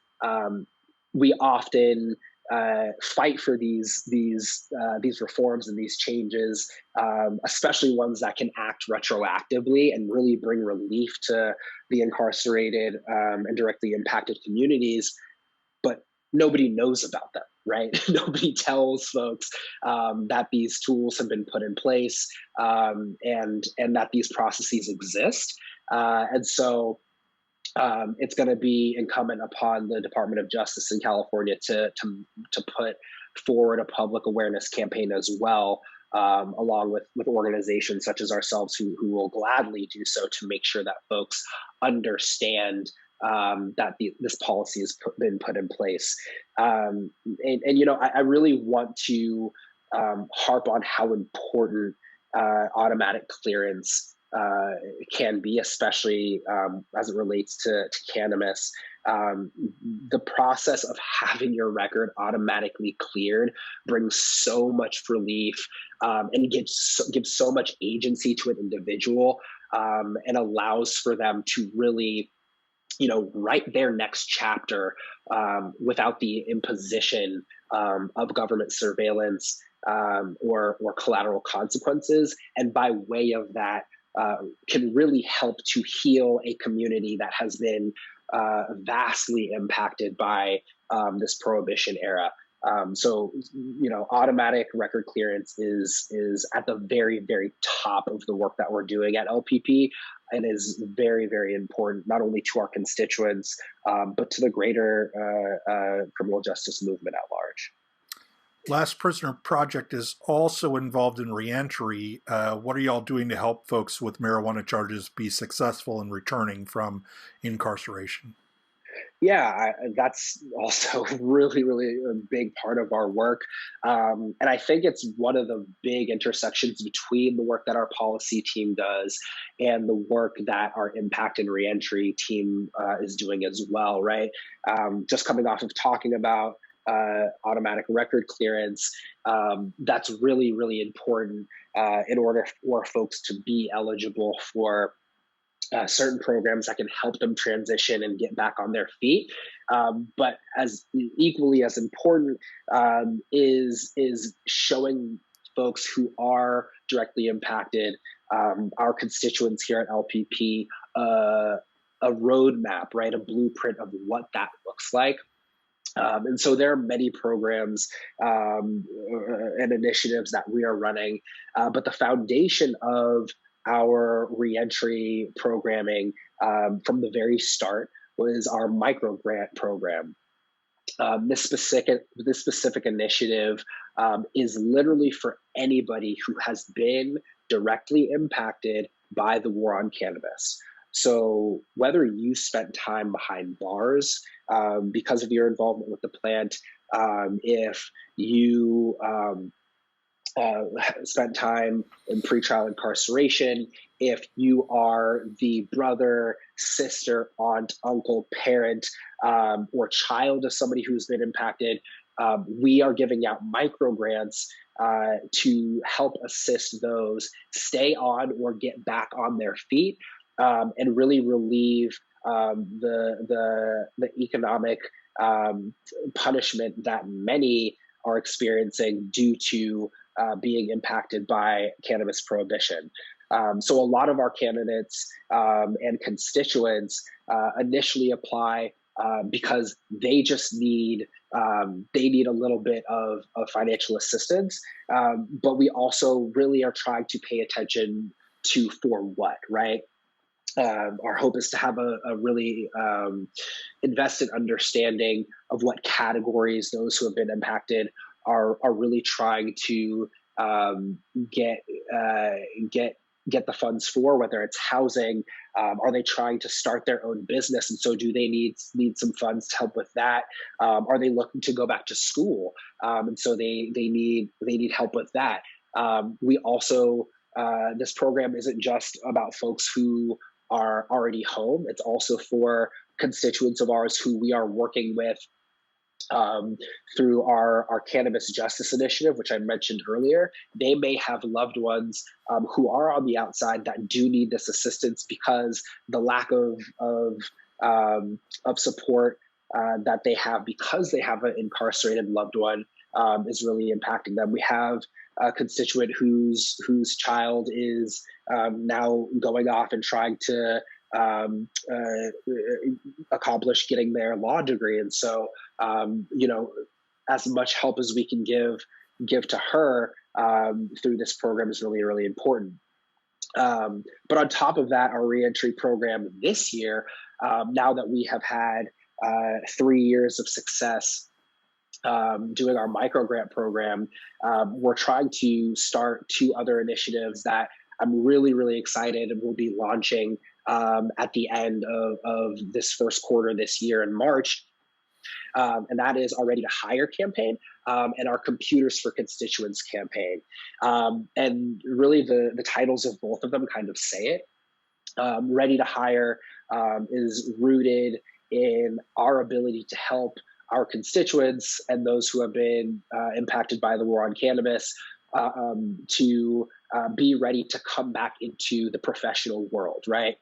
we often fight for these reforms and these changes, especially ones that can act retroactively and really bring relief to the incarcerated and directly impacted communities. But nobody knows about them, right? Nobody tells folks that these tools have been put in place, and that these processes exist. And so it's going to be incumbent upon the Department of Justice in California to put forward a public awareness campaign as well, along with organizations such as ourselves who will gladly do so to make sure that folks understand that this policy has been put in place. I really want to harp on how important automatic clearance can be, especially as it relates to cannabis. The process of having your record automatically cleared brings so much relief, and gives so much agency to an individual, and allows for them to really write their next chapter without the imposition of government surveillance, or collateral consequences. And by way of that, can really help to heal a community that has been vastly impacted by this prohibition era. Automatic record clearance is at the very, very top of the work that we're doing at LPP, and is very, very important, not only to our constituents, but to the greater criminal justice movement at large. Last Prisoner Project is also involved in reentry. What are y'all doing to help folks with marijuana charges be successful in returning from incarceration? Yeah, that's also really, really a big part of our work. And I think it's one of the big intersections between the work that our policy team does and the work that our impact and reentry team is doing as well, right? Just coming off of talking about automatic record clearance, that's really, really important in order for folks to be eligible for certain programs that can help them transition and get back on their feet. But as equally as important is showing folks who are directly impacted, our constituents here at LPP, a roadmap, right, a blueprint of what that looks like. And so there are many programs and initiatives that we are running, but the foundation of our reentry programming from the very start was our micro grant program. This specific initiative is literally for anybody who has been directly impacted by the war on cannabis. So whether you spent time behind bars because of your involvement with the plant, if you spent time in pretrial incarceration, if you are the brother, sister, aunt, uncle, parent, or child of somebody who's been impacted, we are giving out micro grants to help assist those stay on or get back on their feet, and really relieve the economic punishment that many are experiencing due to being impacted by cannabis prohibition. So a lot of our candidates and constituents initially apply because they just need a little bit of financial assistance, but we also really are trying to pay attention to for what, right? Our hope is to have a really invested understanding of what categories those who have been impacted are really trying to get the funds for, whether it's housing. Are they trying to start their own business, and so do they need some funds to help with that? Are they looking to go back to school, and so they need help with that? We also this program isn't just about folks who are already home. It's also for constituents of ours who we are working with through our Cannabis Justice initiative, which I mentioned earlier. They may have loved ones who are on the outside that do need this assistance because the lack of support that they have because they have an incarcerated loved one is really impacting them. We have a constituent whose child is now going off and trying to accomplish getting their law degree, and so as much help as we can give to her through this program is really, really important. But on top of that, our reentry program this year now that we have had 3 years of success doing our micro grant program, we're trying to start 2 other initiatives that I'm really, really excited and will be launching at the end of this first quarter this year in March. And that is our Ready to Hire campaign and our Computers for Constituents campaign. And really, the titles of both of them kind of say it. Ready to Hire is rooted in our ability to help our constituents and those who have been impacted by the war on cannabis to be ready to come back into the professional world, right?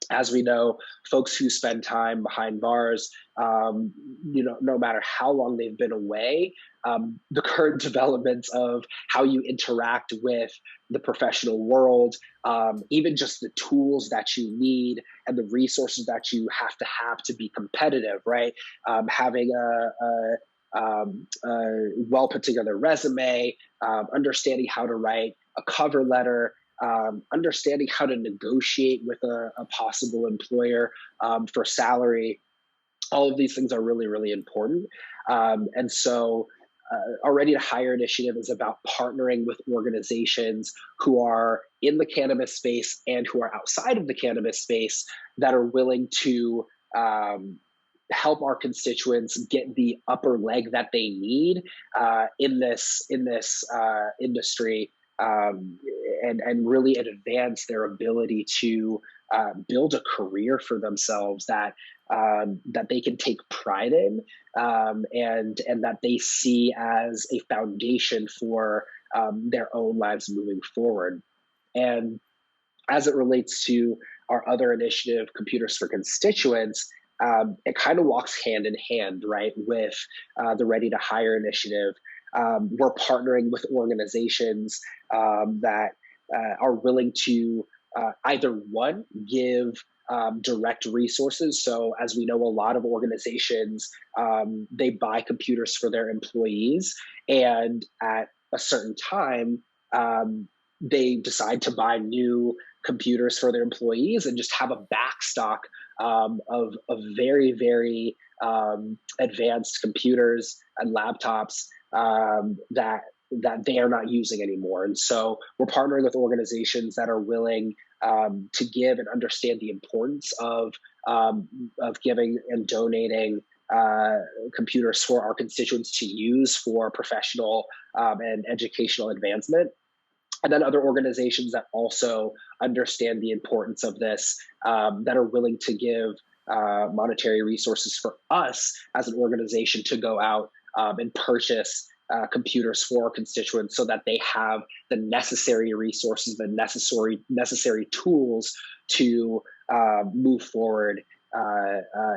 As we know, folks who spend time behind bars, no matter how long they've been away, the current developments of how you interact with the professional world, even just the tools that you need and the resources that you have to be competitive, right? Having a well put together resume, understanding how to write a cover letter, understanding how to negotiate with a possible employer for salary. All of these things are really, really important. And so our Ready to Hire initiative is about partnering with organizations who are in the cannabis space and who are outside of the cannabis space that are willing to help our constituents get the upper leg that they need in this industry, and really advance their ability to build a career for themselves that they can take pride in, and that they see as a foundation for their own lives moving forward. And as it relates to our other initiative, Computers for Constituents, it kind of walks hand in hand, right, with the Ready to Hire initiative. We're partnering with organizations that are willing to either one, give direct resources. So as we know, a lot of organizations, they buy computers for their employees, and at a certain time, they decide to buy new computers for their employees and just have a backstock of very, very advanced computers and laptops that they are not using anymore. And so we're partnering with organizations that are willing to give and understand the importance of giving and donating computers for our constituents to use for professional and educational advancement. And then other organizations that also understand the importance of this, that are willing to give monetary resources for us as an organization to go out and purchase computers for our constituents so that they have the necessary resources, the necessary tools to move forward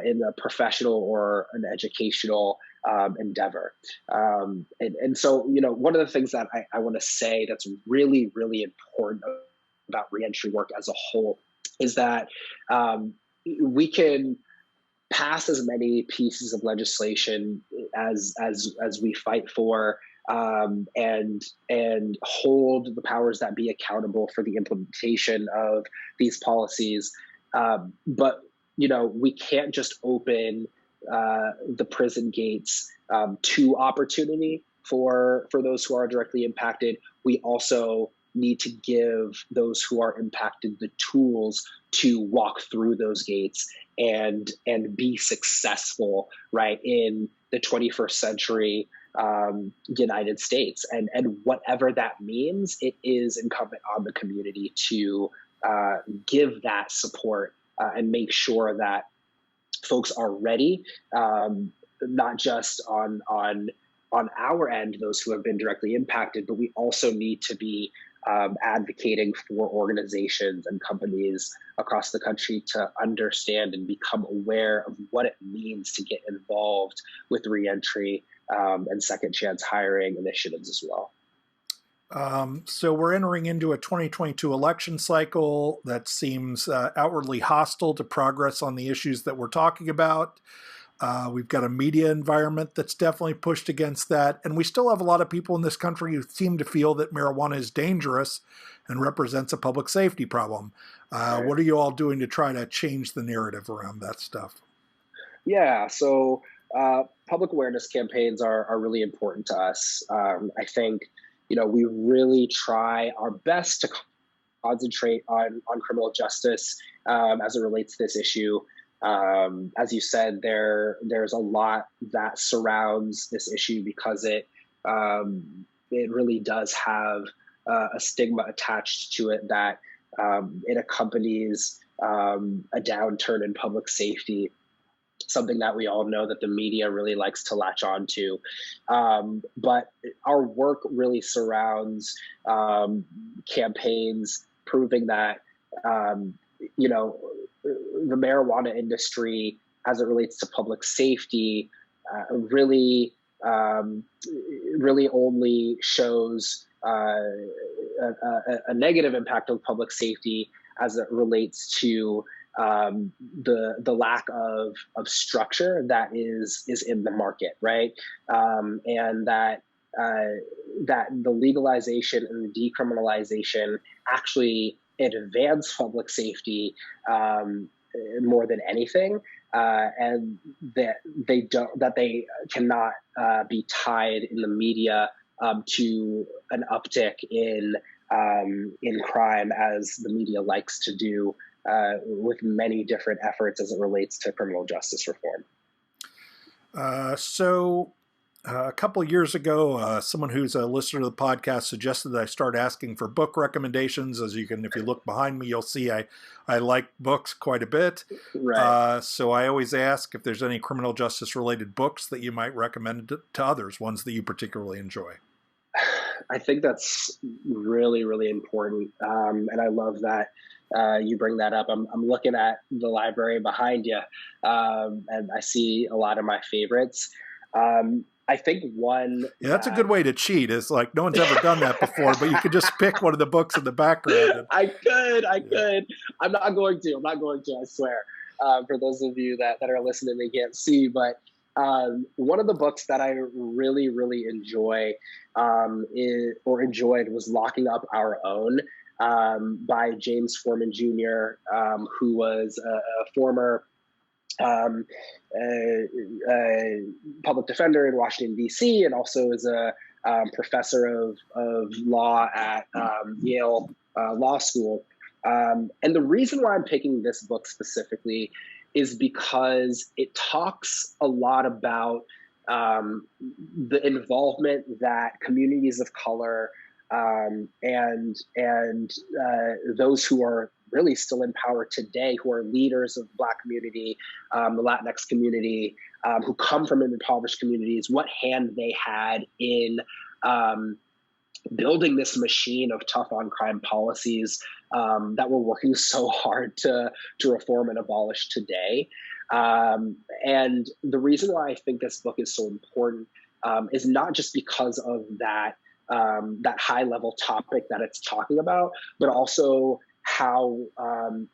in a professional or an educational endeavor. And so, one of the things that I want to say that's really, really important about reentry work as a whole is that we can pass as many pieces of legislation as we fight for, and hold the powers that be accountable for the implementation of these policies. But we can't just open the prison gates to opportunity for those who are directly impacted. We also need to give those who are impacted the tools to walk through those gates and be successful, right, in the 21st century United States. And whatever that means, it is incumbent on the community to give that support and make sure that folks are ready, not just on our end, those who have been directly impacted, but we also need to be advocating for organizations and companies across the country to understand and become aware of what it means to get involved with reentry and second chance hiring initiatives as well. So we're entering into a 2022 election cycle that seems outwardly hostile to progress on the issues that we're talking about. We've got a media environment that's definitely pushed against that. And we still have a lot of people in this country who seem to feel that marijuana is dangerous and represents a public safety problem. Right. What are you all doing to try to change the narrative around that stuff? Yeah, so public awareness campaigns are really important to us. I think, we really try our best to concentrate on criminal justice as it relates to this issue. As you said, there's a lot that surrounds this issue because it really does have a stigma attached to it that it accompanies a downturn in public safety, something that we all know that the media really likes to latch on to. But our work really surrounds campaigns proving that, the marijuana industry, as it relates to public safety, really, really only shows a negative impact on public safety as it relates to the lack of structure that is in the market, right? And that the legalization and the decriminalization actually advance public safety more than anything, and that they cannot be tied in the media to an uptick in crime, as the media likes to do with many different efforts as it relates to criminal justice reform. So a couple of years ago, someone who's a listener to the podcast suggested that I start asking for book recommendations. As if you look behind me, you'll see I like books quite a bit. Right. So I always ask if there's any criminal justice related books that you might recommend to others, ones that you particularly enjoy. I think that's really, really important. And I love that you bring that up. I'm looking at the library behind you, and I see a lot of my favorites. I think one. Yeah, that's a good way to cheat. Is like no one's ever done that before, but you could just pick one of the books in the background. I could. I'm not going to. I swear. For those of you that are listening, they can't see, but one of the books that I really, really enjoyed was Locking Up Our Own by James Foreman Jr., who was a former public defender in Washington, D.C., and also is a professor of law at Yale Law School. And the reason why I'm picking this book specifically is because it talks a lot about the involvement that communities of color and those who are really still in power today, who are leaders of the Black community, the Latinx community, who come from impoverished communities, what hand they had in building this machine of tough on crime policies that we're working so hard to reform and abolish today. And the reason why I think this book is so important is not just because of that high level topic that it's talking about, but also how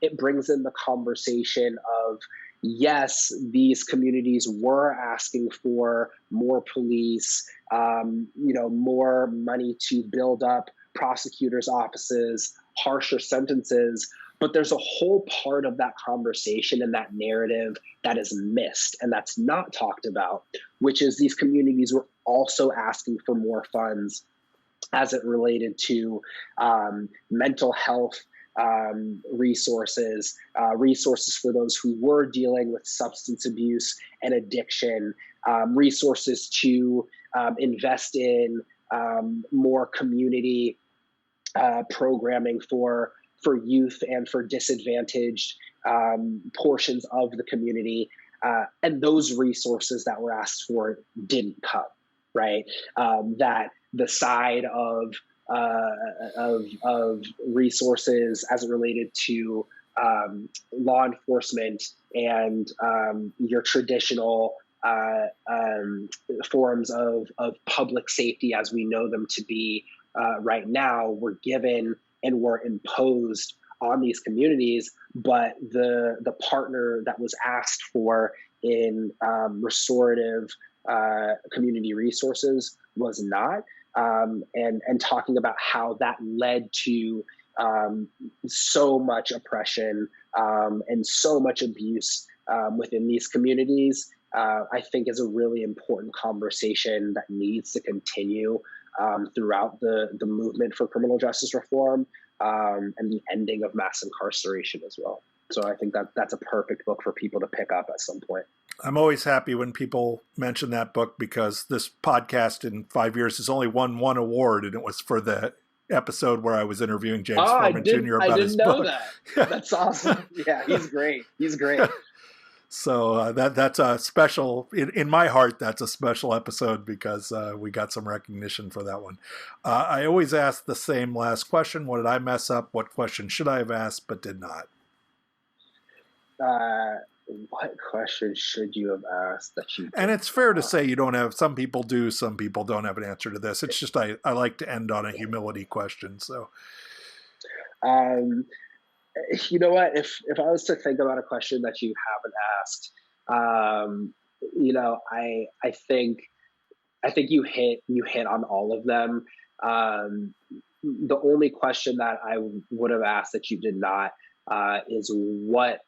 it brings in the conversation of, yes, these communities were asking for more police, more money to build up prosecutors' offices, harsher sentences. But there's a whole part of that conversation and that narrative that is missed and that's not talked about, which is these communities were also asking for more funds as it related to mental health resources for those who were dealing with substance abuse and addiction, resources to invest in more community programming for youth and for disadvantaged portions of the community. And those resources that were asked for didn't come, right? That the side of resources as it related to law enforcement and your traditional forms of public safety as we know them to be right now were given and were imposed on these communities, but the partner that was asked for in restorative community resources was not. And talking about how that led to so much oppression and so much abuse within these communities, I think is a really important conversation that needs to continue throughout the movement for criminal justice reform and the ending of mass incarceration as well. So I think that's a perfect book for people to pick up at some point. I'm always happy when people mention that book, because this podcast in 5 years has only won one award, and it was for the episode where I was interviewing James Foreman Jr. about his book. That. That's awesome. Yeah, he's great. He's great. So that's a special, in my heart, that's a special episode, because we got some recognition for that one. I always ask the same last question. What did I mess up? What question should I have asked but did not? What question should you have asked that you did? And it's fair to say you don't have, some people do, some people don't have an answer to this. It's just I like to end on a humility question. So, you know what? If I was to think about a question that you haven't asked, you know, I think you hit on all of them. The only question that I would have asked that you did not is what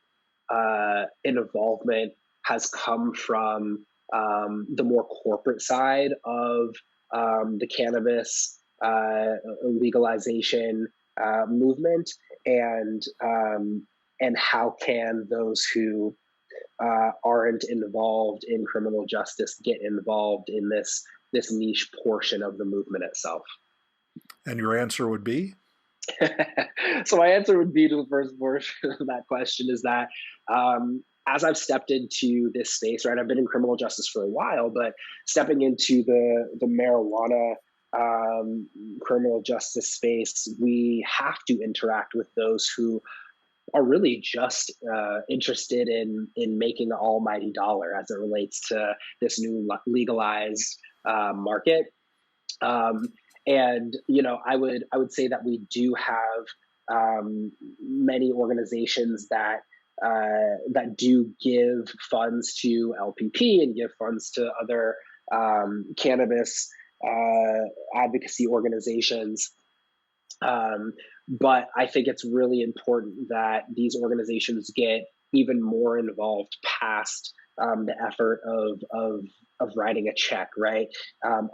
involvement has come from the more corporate side of the cannabis legalization movement, and how can those who aren't involved in criminal justice get involved in this niche portion of the movement itself. And your answer would be? So my answer would be, to the first portion of that question, is that as I've stepped into this space, right, I've been in criminal justice for a while, but stepping into the marijuana criminal justice space, we have to interact with those who are really just interested in making the almighty dollar as it relates to this new legalized market. And you know, I would say that we do have many organizations that do give funds to LPP and give funds to other cannabis advocacy organizations. But I think it's really important that these organizations get even more involved past the effort of writing a check, right?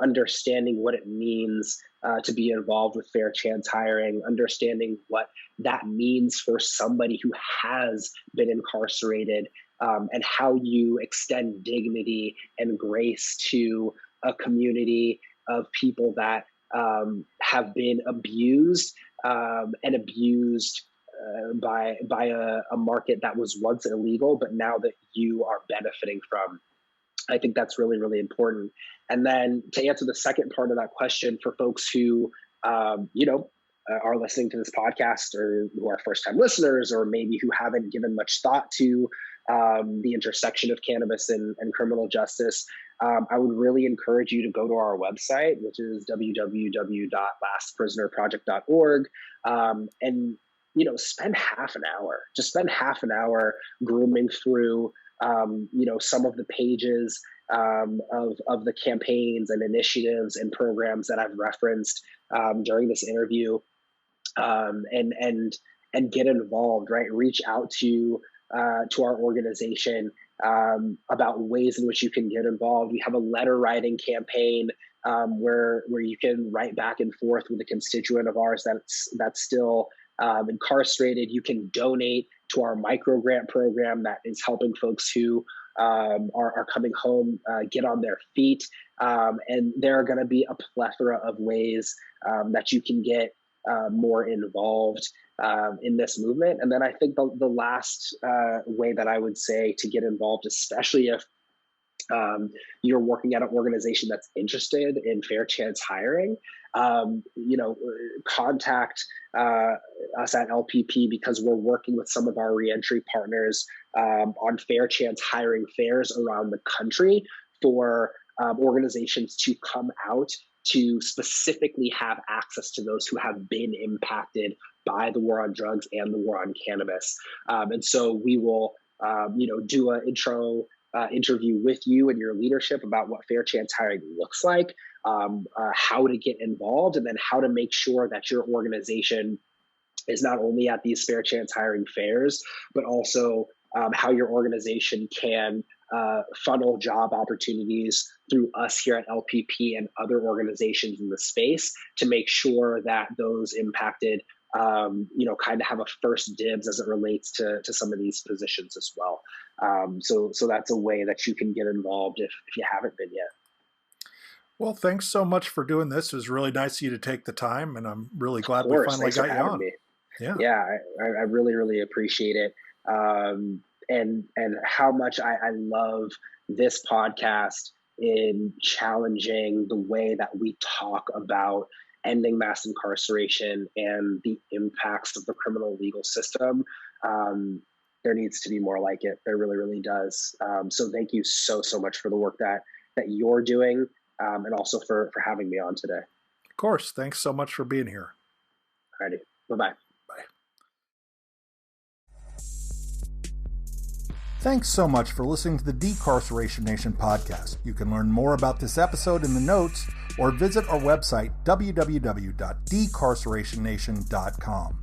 Understanding what it means to be involved with fair chance hiring, understanding what that means for somebody who has been incarcerated, and how you extend dignity and grace to a community of people that have been abused and abused by a market that was once illegal, but now that you are benefiting from. I think that's really, really important. And then to answer the second part of that question, for folks who, you know, are listening to this podcast, or who are first-time listeners, or maybe who haven't given much thought to the intersection of cannabis and criminal justice, I would really encourage you to go to our website, which is www.lastprisonerproject.org, and you know, spend half an hour grooming through you know, some of the pages of the campaigns and initiatives and programs that I've referenced during this interview, and get involved, right? Reach out to our organization about ways in which you can get involved. We have a letter writing campaign where you can write back and forth with a constituent of ours that's still incarcerated. You can donate to our micro grant program that is helping folks who are coming home get on their feet. And there are going to be a plethora of ways that you can get more involved in this movement. And then I think the last way that I would say to get involved, especially if you're working at an organization that's interested in fair chance hiring, you know, contact us at LPP, because we're working with some of our reentry partners on fair chance hiring fairs around the country for organizations to come out to specifically have access to those who have been impacted by the war on drugs and the war on cannabis. And so we will, you know, do an interview with you and your leadership about what fair chance hiring looks like, how to get involved, and then how to make sure that your organization is not only at these fair chance hiring fairs, but also how your organization can funnel job opportunities through us here at LPP and other organizations in the space to make sure that those impacted, kind of have a first dibs as it relates to some of these positions as well. So that's a way that you can get involved if you haven't been yet. Well, thanks so much for doing this. It was really nice of you to take the time, and I'm really glad we finally Thanks got for you having on. me. Yeah, I really, really appreciate it. And how much I love this podcast in challenging the way that we talk about ending mass incarceration and the impacts of the criminal legal system. There needs to be more like it. There really, really does. So thank you so much for the work that you're doing, and also for having me on today. Of course. Thanks so much for being here. Alrighty. Bye-bye. Bye. Thanks so much for listening to the Decarceration Nation podcast. You can learn more about this episode in the notes or visit our website, www.decarcerationnation.com.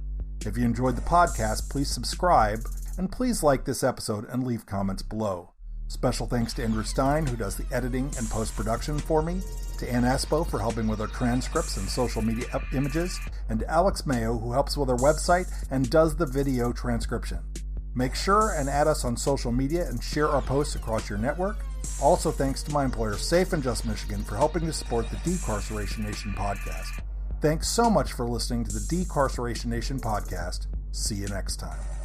If you enjoyed the podcast, please subscribe and please like this episode and leave comments below. Special thanks to Andrew Stein, who does the editing and post-production for me, to Ann Espo for helping with our transcripts and social media images, and to Alex Mayo, who helps with our website and does the video transcription. Make sure and add us on social media and share our posts across your network. Also thanks to my employer, Safe and Just Michigan, for helping to support the Decarceration Nation podcast. Thanks so much for listening to the Decarceration Nation podcast. See you next time.